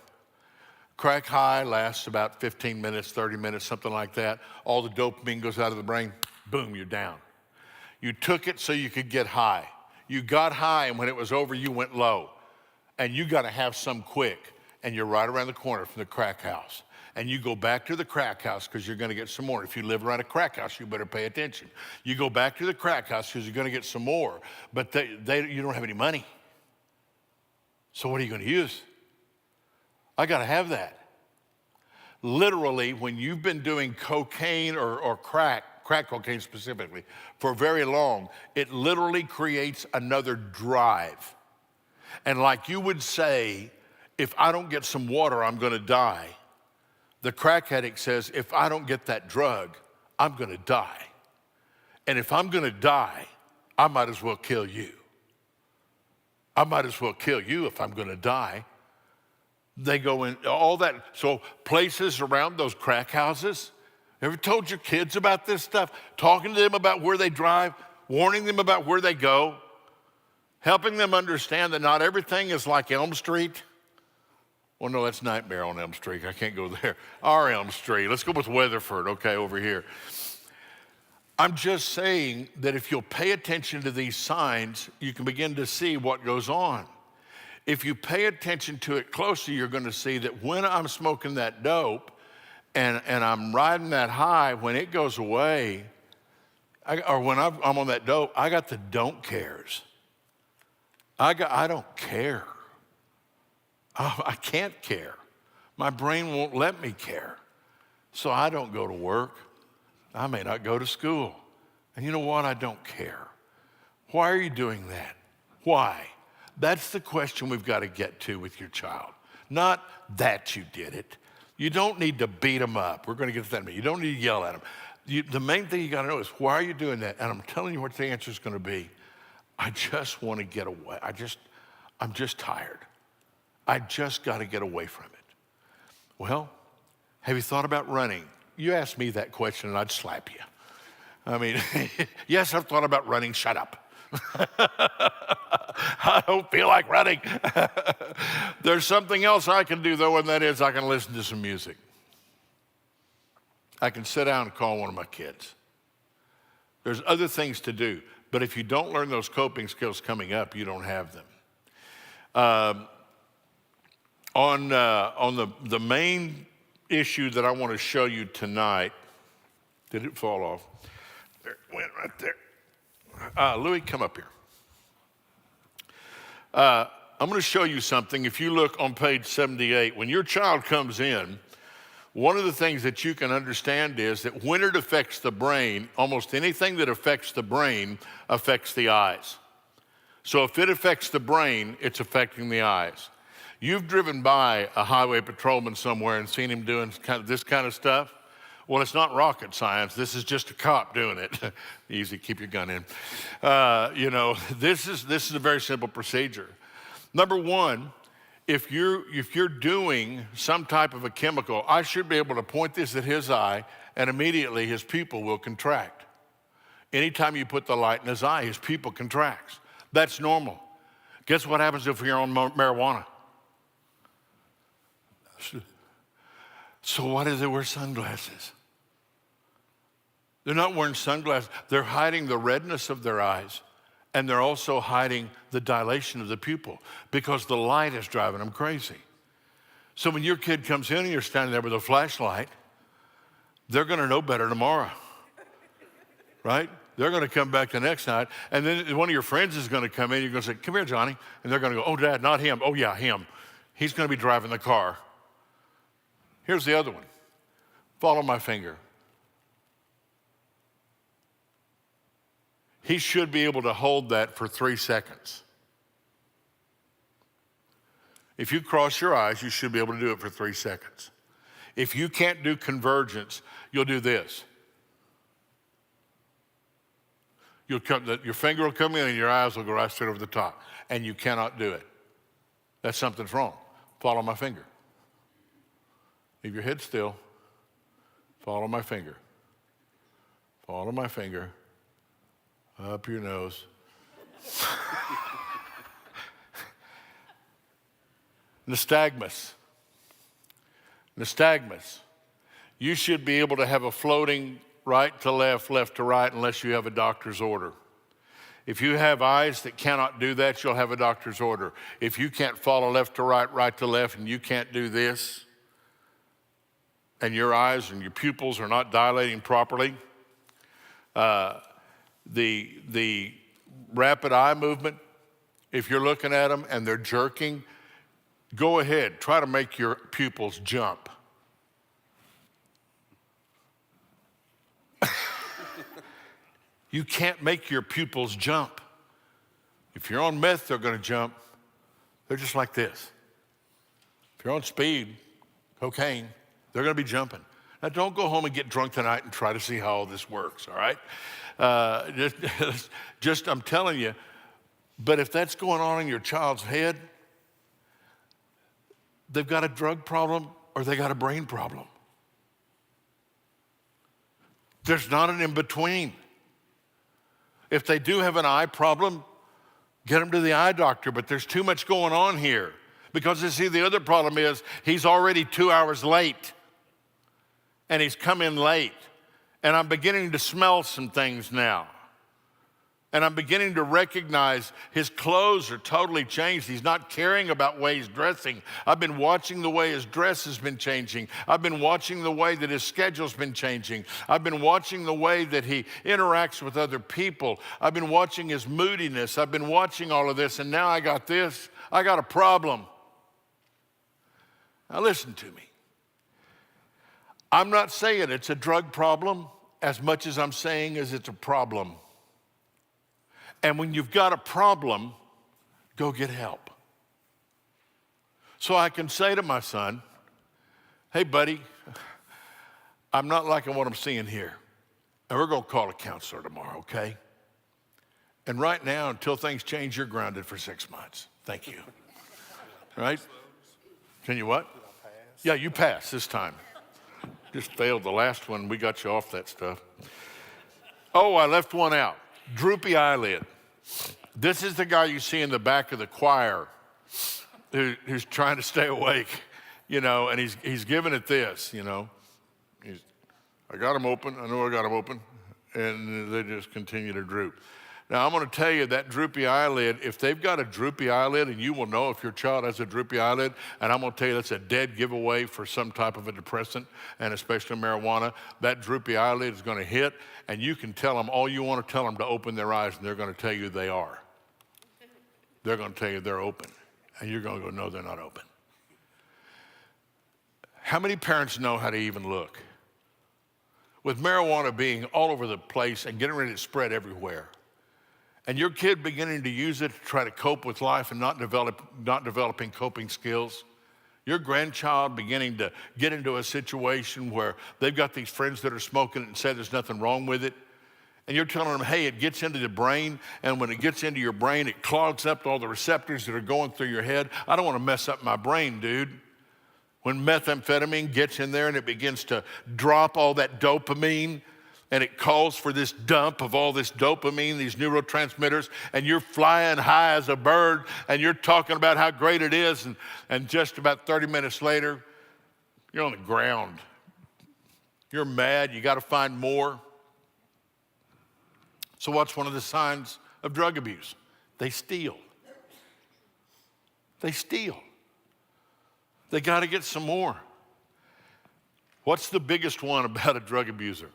Crack high lasts about 15 minutes, 30 minutes, something like that. All the dopamine goes out of the brain. Boom, you're down. You took it so you could get high. You got high, and when it was over, you went low. And you got to have some quick. And you're right around the corner from the crack house. And you go back to the crack house because you're going to get some more. If you live around a crack house, you better pay attention. You go back to the crack house because you're going to get some more. But you don't have any money. So what are you going to use? I got to have that. Literally, when you've been doing cocaine or crack cocaine specifically, for very long, it literally creates another drive. And like you would say, if I don't get some water, I'm going to die. The crack addict says, if I don't get that drug, I'm going to die. And if I'm going to die, I might as well kill you. I might as well kill you if I'm going to die. They go in, all that. So places around those crack houses, ever told your kids about this stuff? Talking to them about where they drive, warning them about where they go, helping them understand that not everything is like Elm Street. Well, no, that's Nightmare on Elm Street. I can't go there. Our Elm Street. Let's go with Weatherford, okay, over here. I'm just saying that if you'll pay attention to these signs, you can begin to see what goes on. If you pay attention to it closely, you're going to see that when I'm smoking that dope and I'm riding that high, when it goes away, or when I'm on that dope, I got the don't cares. I don't care. I can't care. My brain won't let me care. So I don't go to work. I may not go to school. And you know what? I don't care. Why are you doing that? Why? That's the question we've got to get to with your child. Not that you did it. You don't need to beat them up. We're going to get to that in a minute. You don't need to yell at them. The main thing you got to know is, why are you doing that? And I'm telling you what the answer is going to be. I just want to get away. I'm just tired. I just got to get away from it. Well, have you thought about running? You asked me that question and I'd slap you. I mean, yes, I've thought about running. Shut up. I don't feel like running. There's something else I can do though, and that is I can listen to some music. I can sit down and call one of my kids. There's other things to do, but if you don't learn those coping skills coming up, you don't have them. On the main issue that I want to show you tonight, did it fall off? There it went right there. Louis, come up here. I'm going to show you something. If you look on page 78, when your child comes in, one of the things that you can understand is that when it affects the brain, almost anything that affects the brain affects the eyes. So if it affects the brain, it's affecting the eyes. You've driven by a highway patrolman somewhere and seen him doing this kind of stuff. Well, it's not rocket science. This is just a cop doing it. Easy, keep your gun in. This is a very simple procedure. Number one, if you're doing some type of a chemical, I should be able to point this at his eye, and immediately his pupil will contract. Anytime you put the light in his eye, his pupil contracts. That's normal. Guess what happens if you're on marijuana? So why do they wear sunglasses? They're not wearing sunglasses. They're hiding the redness of their eyes, and they're also hiding the dilation of the pupil because the light is driving them crazy. So when your kid comes in and you're standing there with a flashlight, they're going to know better tomorrow, right? They're going to come back the next night, and then one of your friends is going to come in. You're going to say, "Come here, Johnny," and they're going to go, "Oh, Dad, not him." "Oh, yeah, him. He's going to be driving the car." Here's the other one. Follow my finger. He should be able to hold that for 3 seconds. If you cross your eyes, you should be able to do it for 3 seconds. If you can't do convergence, you'll do this. Your finger will come in and your eyes will go right straight over the top, and you cannot do it. That's something's wrong. Follow my finger. Leave your head still. Follow my finger. Follow my finger. Up your nose. Nystagmus. Nystagmus. You should be able to have a floating right to left, left to right, unless you have a doctor's order. If you have eyes that cannot do that, you'll have a doctor's order. If you can't follow left to right, right to left, and you can't do this, and your eyes and your pupils are not dilating properly, the rapid eye movement, if you're looking at them and they're jerking, go ahead, try to make your pupils jump. You can't make your pupils jump. If you're on meth, they're going to jump. They're just like this. If you're on speed, cocaine, they're going to be jumping. Now, don't go home and get drunk tonight and try to see how all this works, all right? I'm telling you, but if that's going on in your child's head, they've got a drug problem or they got a brain problem. There's not an in-between. If they do have an eye problem, get them to the eye doctor, but there's too much going on here. Because you see, the other problem is he's already 2 hours late, and he's come in late. And I'm beginning to smell some things now. And I'm beginning to recognize his clothes are totally changed. He's not caring about the way he's dressing. I've been watching the way his dress has been changing. I've been watching the way that his schedule's been changing. I've been watching the way that he interacts with other people. I've been watching his moodiness. I've been watching all of this, and now I got this. I got a problem. Now listen to me. I'm not saying it's a drug problem as much as I'm saying is it's a problem. And when you've got a problem, go get help. So I can say to my son, "Hey, buddy, I'm not liking what I'm seeing here. And we're going to call a counselor tomorrow, okay? And right now, until things change, you're grounded for 6 months. Thank you." Right? Can you what? Yeah, you passed this time. Just failed the last one. We got you off that stuff. Oh, I left one out. Droopy eyelid. This is the guy you see in the back of the choir who's trying to stay awake, and he's giving it this, I got them open. I know I got them open. And they just continue to droop. Now, I'm going to tell you that droopy eyelid, if they've got a droopy eyelid, and you will know if your child has a droopy eyelid, and I'm going to tell you that's a dead giveaway for some type of a depressant, and especially marijuana, that droopy eyelid is going to hit, and you can tell them all you want to tell them to open their eyes, and they're going to tell you they are. They're going to tell you they're open, and you're going to go, no, they're not open. How many parents know how to even look? With marijuana being all over the place and getting ready to spread everywhere, and your kid beginning to use it to try to cope with life and not developing coping skills, your grandchild beginning to get into a situation where they've got these friends that are smoking it and say there's nothing wrong with it, and you're telling them, hey, it gets into the brain, and when it gets into your brain, it clogs up all the receptors that are going through your head. I don't want to mess up my brain, dude. When methamphetamine gets in there and it begins to drop all that dopamine, and it calls for this dump of all this dopamine, these neurotransmitters, and you're flying high as a bird, and you're talking about how great it is, and just about 30 minutes later, you're on the ground. You're mad, you gotta find more. So what's one of the signs of drug abuse? They steal. They steal. They gotta get some more. What's the biggest one about a drug abuser?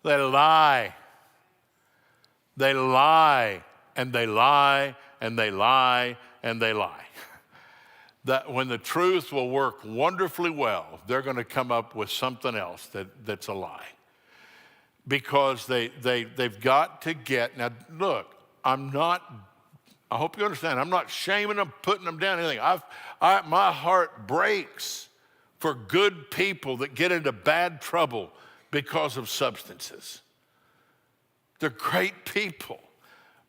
They lie. They lie, and they lie, and they lie, and they lie. That when the truth will work wonderfully well, they're going to come up with something else that's a lie. Because they've got to get, now look, I hope you understand, I'm not shaming them, putting them down, anything. My heart breaks for good people that get into bad trouble because of substances. They're great people,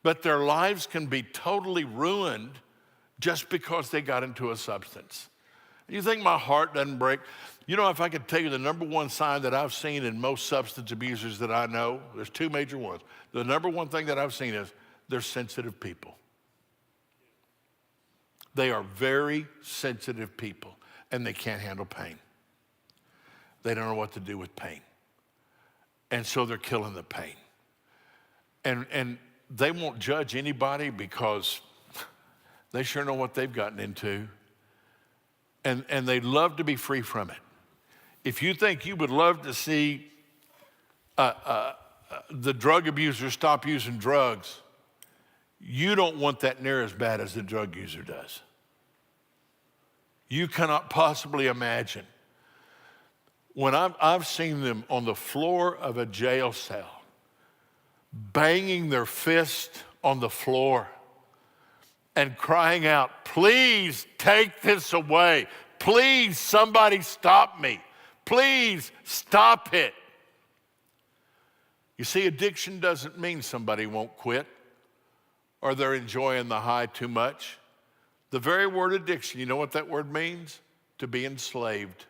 but their lives can be totally ruined just because they got into a substance. You think my heart doesn't break? You know, if I could tell you the number one sign that I've seen in most substance abusers that I know, there's two major ones. The number one thing that I've seen is they're sensitive people. They are very sensitive people, and they can't handle pain. They don't know what to do with pain. And so they're killing the pain. And they won't judge anybody because they sure know what they've gotten into. And they love to be free from it. If you think you would love to see the drug abuser stop using drugs, you don't want that near as bad as the drug user does. You cannot possibly imagine. When I've seen them on the floor of a jail cell, banging their fist on the floor and crying out, please take this away. Please, somebody stop me. Please stop it. You see, addiction doesn't mean somebody won't quit or they're enjoying the high too much. The very word addiction, you know what that word means? To be enslaved.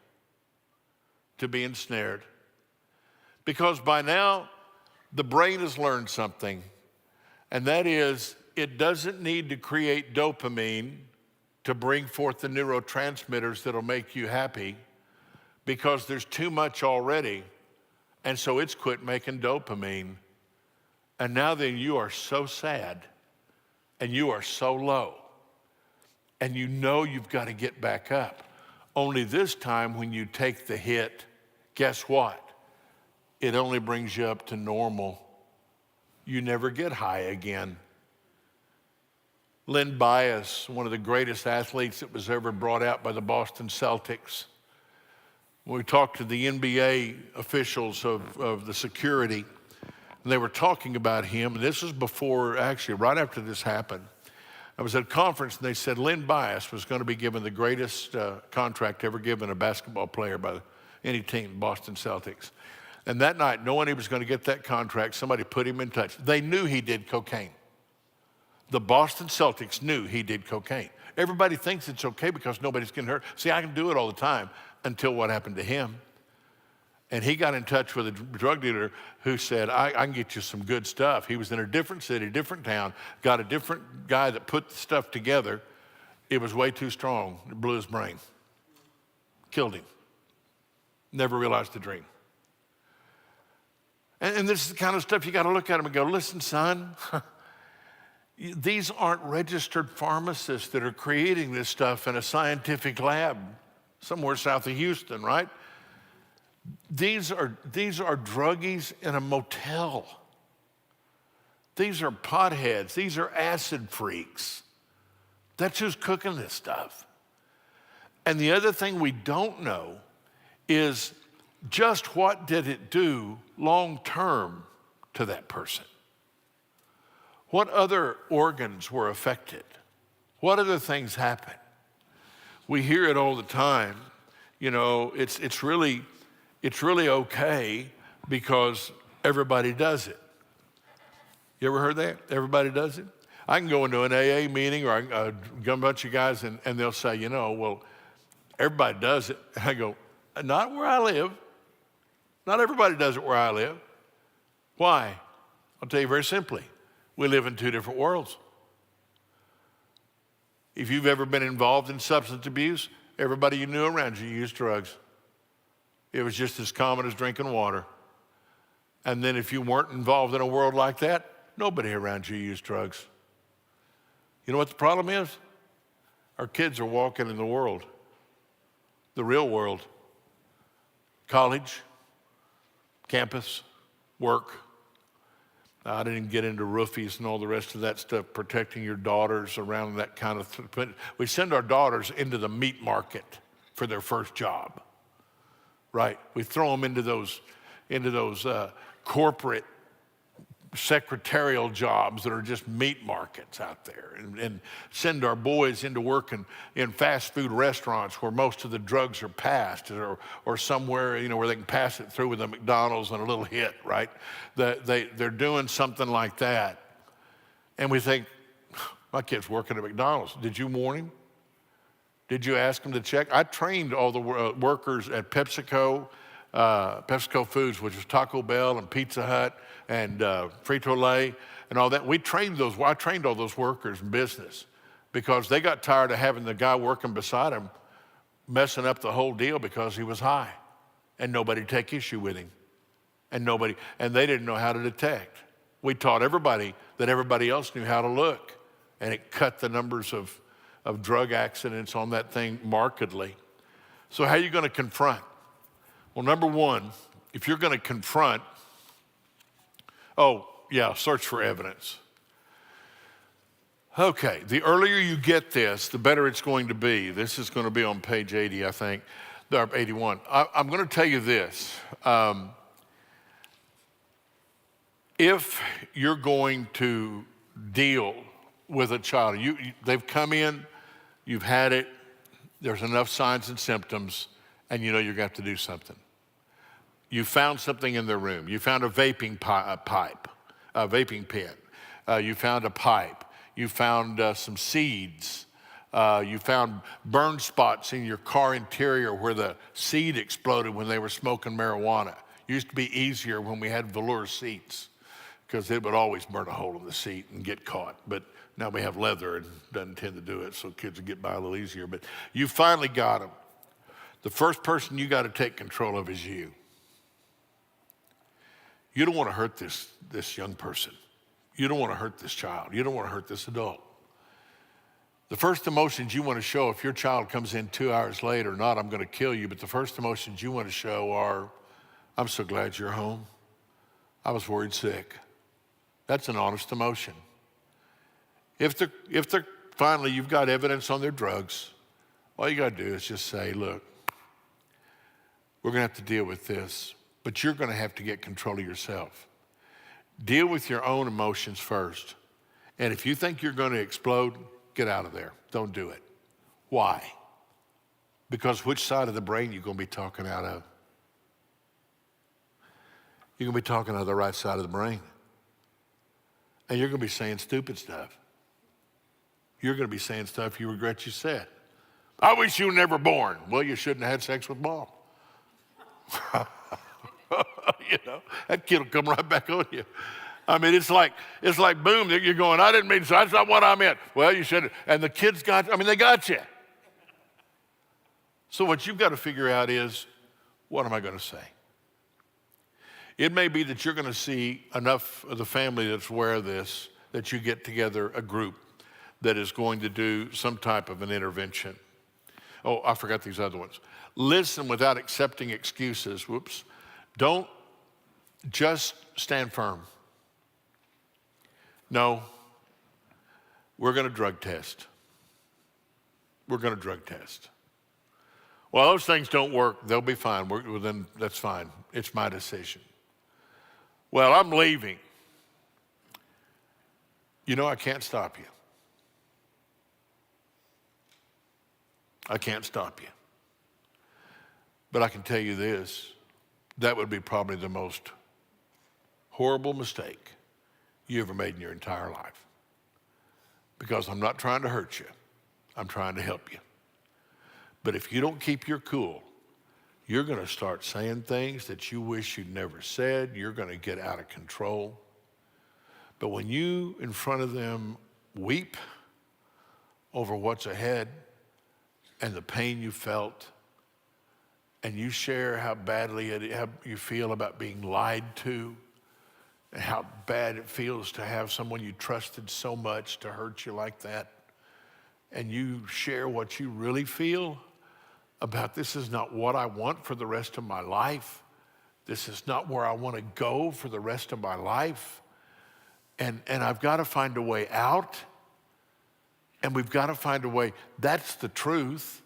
To be ensnared. Because by now, the brain has learned something, and that is it doesn't need to create dopamine to bring forth the neurotransmitters that'll make you happy because there's too much already, and so it's quit making dopamine. And now then you are so sad, and you are so low, and you know you've got to get back up. Only this time when you take the hit, guess what? It only brings you up to normal. You never get high again. Len Bias, one of the greatest athletes that was ever brought out by the Boston Celtics. When we talked to the NBA officials of the security, and they were talking about him, and this was before, actually, right after this happened. I was at a conference, and they said Len Bias was going to be given the greatest contract ever given a basketball player by any team, Boston Celtics. And that night, knowing he was going to get that contract, somebody put him in touch. They knew he did cocaine. The Boston Celtics knew he did cocaine. Everybody thinks it's okay because nobody's getting hurt. See, I can do it all the time until what happened to him. And he got in touch with a drug dealer who said, I can get you some good stuff. He was in a different city, different town, got a different guy that put the stuff together. It was way too strong. It blew his brain. Killed him. Never realized the dream. And this is the kind of stuff you got to look at them and go, listen, son, these aren't registered pharmacists that are creating this stuff in a scientific lab somewhere south of Houston, right? These are druggies in a motel. These are potheads. These are acid freaks. That's who's cooking this stuff. And the other thing we don't know is just what did it do long term to that person? What other organs were affected? What other things happened? We hear it all the time. You know, it's really okay because everybody does it. You ever heard that? Everybody does it? I can go into an AA meeting or I can get a bunch of guys and they'll say, you know, well, everybody does it. And I go, not where I live. Not everybody does it where I live. Why? I'll tell you very simply. We live in two different worlds. If you've ever been involved in substance abuse, everybody you knew around you used drugs. It was just as common as drinking water. And then if you weren't involved in a world like that, nobody around you used drugs. You know what the problem is? Our kids are walking in the world, the real world. College, campus, work. I didn't get into roofies and all the rest of that stuff, protecting your daughters around that kind of thing. We send our daughters into the meat market for their first job, right? We throw them into those corporate secretarial jobs that are just meat markets out there, and send our boys into work in fast food restaurants where most of the drugs are passed, or somewhere, you know, where they can pass it through with a McDonald's and a little hit, right? They're doing something like that. And we think, my kid's working at McDonald's. Did you warn him? Did you ask him to check? I trained all the workers at PepsiCo Foods, which is Taco Bell and Pizza Hut and Frito-Lay and all that. I trained all those workers in business because they got tired of having the guy working beside them messing up the whole deal because he was high and nobody take issue with him and they didn't know how to detect. We taught everybody that everybody else knew how to look, and it cut the numbers of drug accidents on that thing markedly. So how are you going to confront? Well, number one, if you're going to confront, search for evidence. Okay, the earlier you get this, the better it's going to be. This is going to be on page 80, I think, or 81. I'm going to tell you this. If you're going to deal with a child, they've come in, you've had it, there's enough signs and symptoms, and you know you're going to have to do something. You found something in their room. You found a vaping pipe, a vaping pen. You found a pipe. You found some seeds. You found burn spots in your car interior where the seed exploded when they were smoking marijuana. It used to be easier when we had velour seats because it would always burn a hole in the seat and get caught. But now we have leather and doesn't tend to do it, so kids will get by a little easier. But you finally got them. The first person you got to take control of is you. You don't want to hurt this young person. You don't want to hurt this child. You don't want to hurt this adult. The first emotions you want to show if your child comes in 2 hours late or not, I'm going to kill you, but the first emotions you want to show are, I'm so glad you're home. I was worried sick. That's an honest emotion. If they're finally, you've got evidence on their drugs, all you got to do is just say, look, we're going to have to deal with this, but you're going to have to get control of yourself. Deal with your own emotions first. And if you think you're going to explode, get out of there. Don't do it. Why? Because which side of the brain are you going to be talking out of? You're going to be talking out of the right side of the brain. And you're going to be saying stupid stuff. You're going to be saying stuff you regret you said. I wish you were never born. Well, you shouldn't have had sex with Mom. You know, that kid will come right back on you. I mean, it's like boom, you're going, I didn't mean so, that's not what I meant. Well, you should have. And the kids they got you. So what you've got to figure out is, what am I going to say? It may be that you're going to see enough of the family that's aware of this that you get together a group that is going to do some type of an intervention. Oh, I forgot these other ones. Listen without accepting excuses. Whoops. Don't just stand firm. No, we're going to drug test. We're going to drug test. Well, those things don't work. They'll be fine. Well, then that's fine. It's my decision. Well, I'm leaving. You know, I can't stop you. I can't stop you. But I can tell you this, that would be probably the most horrible mistake you ever made in your entire life. Because I'm not trying to hurt you. I'm trying to help you. But if you don't keep your cool, you're going to start saying things that you wish you'd never said. You're going to get out of control. But when you, in front of them, weep over what's ahead and the pain you felt, and you share how badly how you feel about being lied to, and how bad it feels to have someone you trusted so much to hurt you like that, and you share what you really feel about, this is not what I want for the rest of my life. This is not where I want to go for the rest of my life. And I've got to find a way out. And we've got to find a way. That's the truth.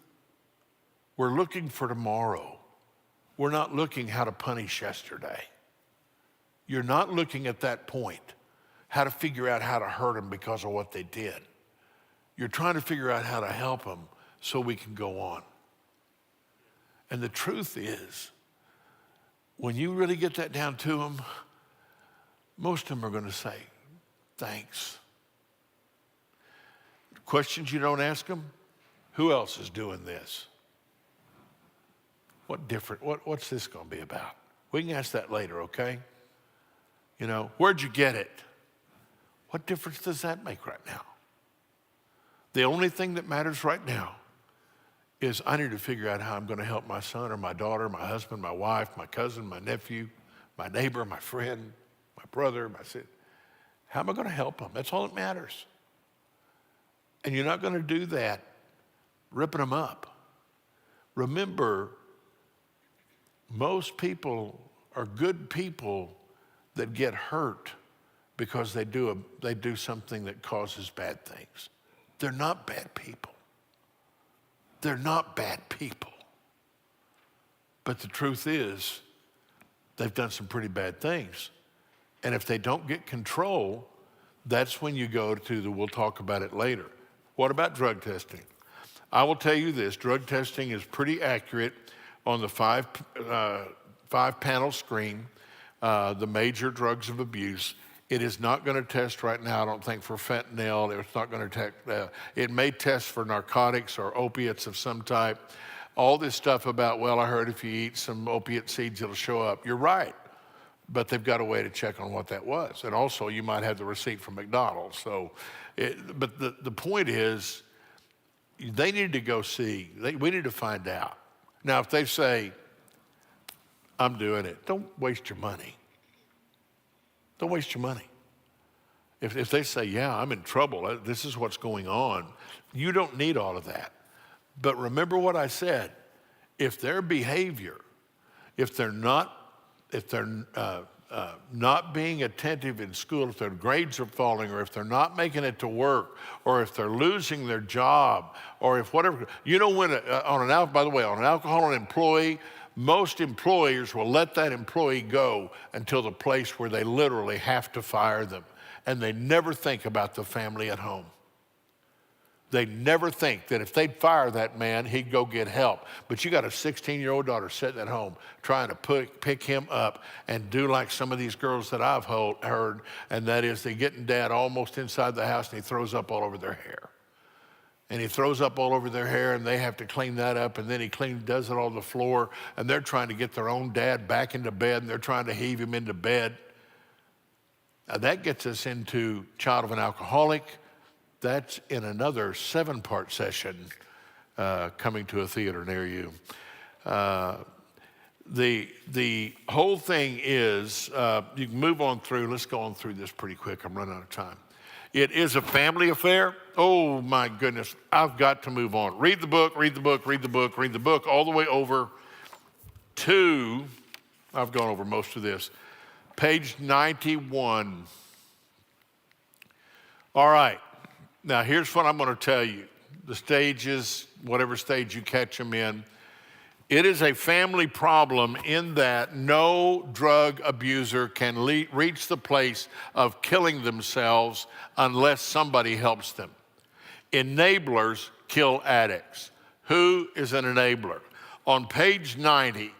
We're looking for tomorrow. We're not looking how to punish yesterday. You're not looking at that point, how to figure out how to hurt them because of what they did. You're trying to figure out how to help them so we can go on. And the truth is, when you really get that down to them, most of them are going to say, thanks. Questions you don't ask them, who else is doing this? What's this going to be about? We can ask that later, okay? You know, where'd you get it? What difference does that make right now? The only thing that matters right now is I need to figure out how I'm going to help my son or my daughter, my husband, my wife, my cousin, my nephew, my neighbor, my friend, my brother, my sister. How am I going to help them? That's all that matters. And you're not going to do that ripping them up. Remember, most people are good people that get hurt because they do something that causes bad things. They're not bad people. They're not bad people. But the truth is, they've done some pretty bad things. And if they don't get control, that's when you go to we'll talk about it later. What about drug testing? I will tell you this, drug testing is pretty accurate on the five panel screen, the major drugs of abuse. It is not going to test right now, I don't think, for fentanyl. It's not going to test. It may test for narcotics or opiates of some type. All this stuff about, well, I heard if you eat some opiate seeds, it'll show up. You're right, but they've got a way to check on what that was. And also, you might have the receipt from McDonald's. But the point is, they need to go see. We need to find out. Now, if they say, I'm doing it, don't waste your money. Don't waste your money. If they say, yeah, I'm in trouble, this is what's going on, you don't need all of that. But remember what I said. If their behavior, if they're not being attentive in school, if their grades are falling, or if they're not making it to work, or if they're losing their job, or if whatever, you know, when on an alcohol employee, most employers will let that employee go until the place where they literally have to fire them. And they never think about the family at home. They never think that if they'd fire that man, he'd go get help. But you got a 16-year-old daughter sitting at home trying to pick him up and do like some of these girls that I've heard, and that is they get dad almost inside the house and he throws up all over their hair. And he throws up all over their hair and they have to clean that up, and then he does it on the floor, and they're trying to get their own dad back into bed, and they're trying to heave him into bed. Now that gets us into child of an alcoholic. That's in another 7-part session coming to a theater near you. The whole thing is, you can move on through. Let's go on through this pretty quick. I'm running out of time. It is a family affair. Oh my goodness, I've got to move on. Read the book, read the book, read the book, read the book, all the way over to, I've gone over most of this, page 91. All right, now here's what I'm going to tell you. The stages, whatever stage you catch them in, it is a family problem in that no drug abuser can reach the place of killing themselves unless somebody helps them. Enablers kill addicts. Who is an enabler? On page 90,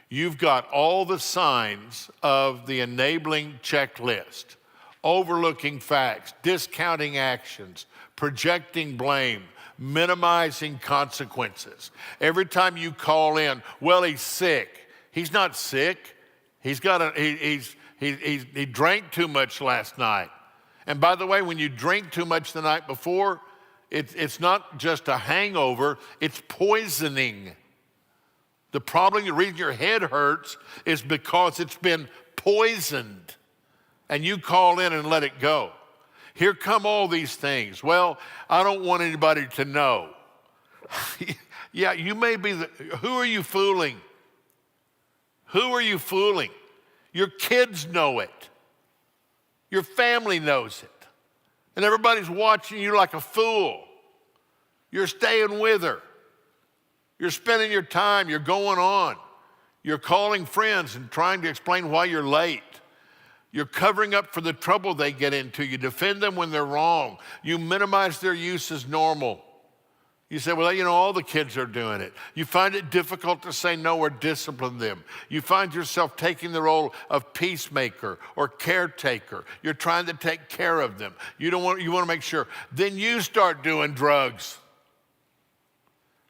you've got all the signs of the enabling checklist: overlooking facts, discounting actions, projecting blame, minimizing consequences. Every time you call in, well, he's sick. He's not sick. He drank too much last night. And by the way, when you drink too much the night before, it's not just a hangover, it's poisoning. The problem, the reason your head hurts is because it's been poisoned. And you call in and let it go. Here come all these things. Well, I don't want anybody to know. Yeah, you may be who are you fooling? Who are you fooling? Your kids know it. Your family knows it. And everybody's watching you like a fool. You're staying with her. You're spending your time. You're going on. You're calling friends and trying to explain why you're late. You're covering up for the trouble they get into. You defend them when they're wrong. You minimize their use as normal. You say, well, all the kids are doing it. You find it difficult to say no or discipline them. You find yourself taking the role of peacemaker or caretaker. You're trying to take care of them. You want to make sure. Then you start doing drugs.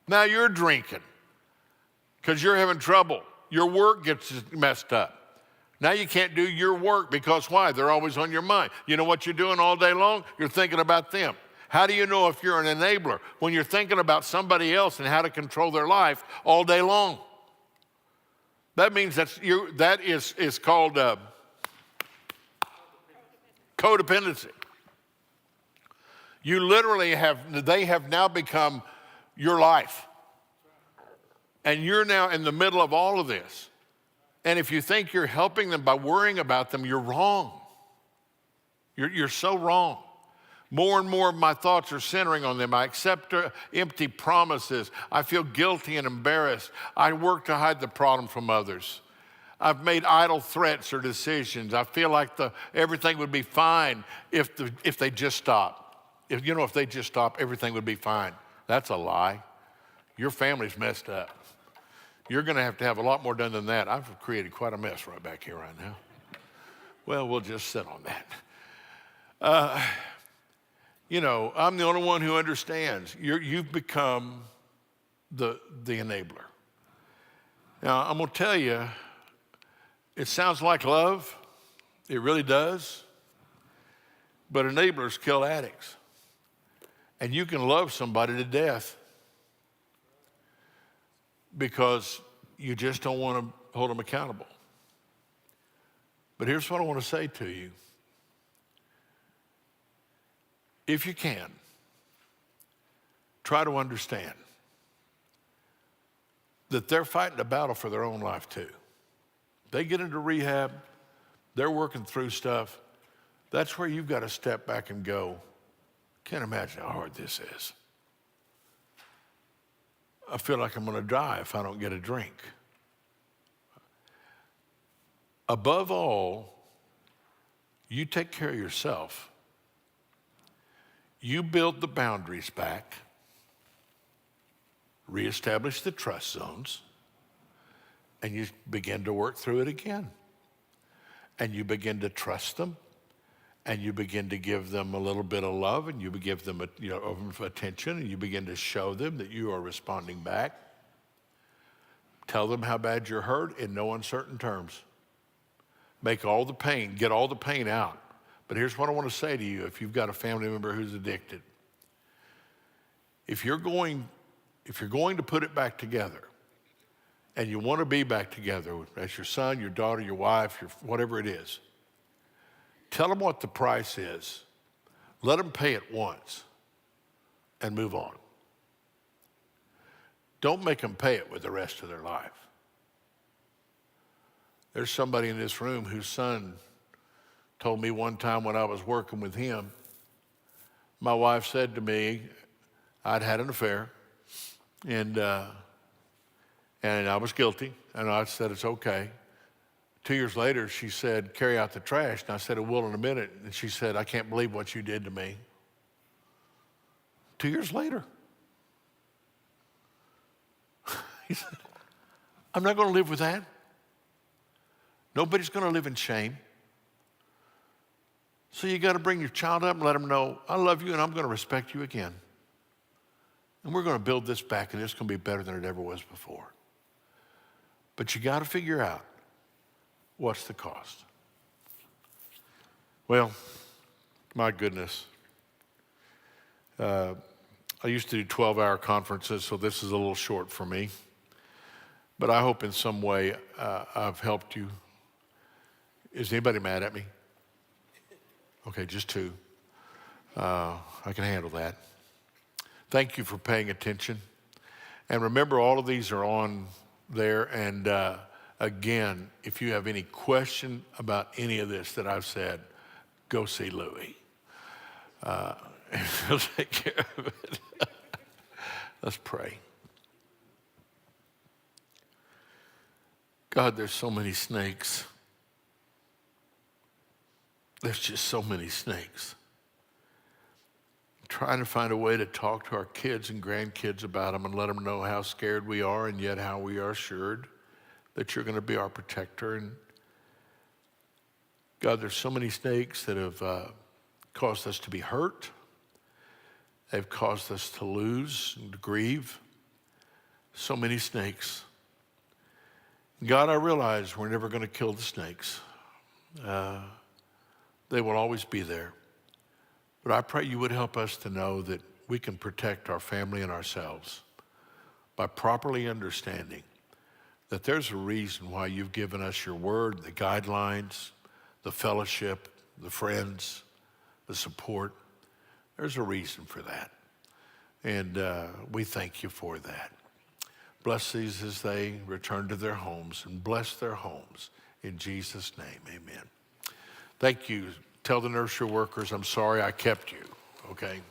Now you're drinking because you're having trouble. Your work gets messed up. Now you can't do your work because why? They're always on your mind. You know what you're doing all day long? You're thinking about them. How do you know if you're an enabler? When you're thinking about somebody else and how to control their life all day long. That means that is called codependency. You literally they have now become your life. And you're now in the middle of all of this. And if you think you're helping them by worrying about them, you're wrong. You're so wrong. More and more of my thoughts are centering on them. I accept empty promises. I feel guilty and embarrassed. I work to hide the problem from others. I've made idle threats or decisions. I feel like everything would be fine if they just stop. If they just stop, everything would be fine. That's a lie. Your family's messed up. You're going to have a lot more done than that. I've created quite a mess right back here right now. Well, we'll just sit on that. I'm the only one who understands. You've become the enabler. Now, I'm going to tell you, it sounds like love. It really does. But enablers kill addicts. And you can love somebody to death because you just don't want to hold them accountable. But here's what I want to say to you. If you can, try to understand that they're fighting a battle for their own life too. They get into rehab, they're working through stuff. That's where you've got to step back and go, can't imagine how hard this is. I feel like I'm going to die if I don't get a drink. Above all, you take care of yourself. You build the boundaries back, reestablish the trust zones, and you begin to work through it again. And you begin to trust them, and you begin to give them a little bit of love, and you give them attention, and you begin to show them that you are responding back. Tell them how bad you're hurt in no uncertain terms. Get all the pain out. But here's what I want to say to you if you've got a family member who's addicted. If you're going to put it back together and you want to be back together as your son, your daughter, your wife, your whatever it is, tell them what the price is. Let them pay it once and move on. Don't make them pay it with the rest of their life. There's somebody in this room whose son told me one time when I was working with him, my wife said to me, I'd had an affair, and I was guilty, and I said, it's okay. 2 years later, she said, carry out the trash. And I said, I will in a minute. And she said, I can't believe what you did to me. 2 years later. He said, I'm not going to live with that. Nobody's going to live in shame. So you got to bring your child up and let them know, I love you and I'm going to respect you again. And we're going to build this back, and it's going to be better than it ever was before. But you got to figure out what's the cost. Well, my goodness. I used to do 12-hour conferences, so this is a little short for me. But I hope in some way I've helped you. Is anybody mad at me? Okay, just two. I can handle that. Thank you for paying attention. And remember, all of these are on there. And again, if you have any question about any of this that I've said, go see Louis. He'll take care of it. Let's pray. God, there's so many snakes. There's just so many snakes. Trying to find a way to talk to our kids and grandkids about them and let them know how scared we are and yet how we are assured that you're going to be our protector. And God, there's so many snakes that have caused us to be hurt. They've caused us to lose and to grieve. So many snakes. God, I realize we're never going to kill the snakes. They will always be there. But I pray you would help us to know that we can protect our family and ourselves by properly understanding that there's a reason why you've given us your word, the guidelines, the fellowship, the friends, the support. There's a reason for that. And we thank you for that. Bless these as they return to their homes, and bless their homes. In Jesus' name, amen. Thank you. Tell the nursery workers I'm sorry I kept you, okay?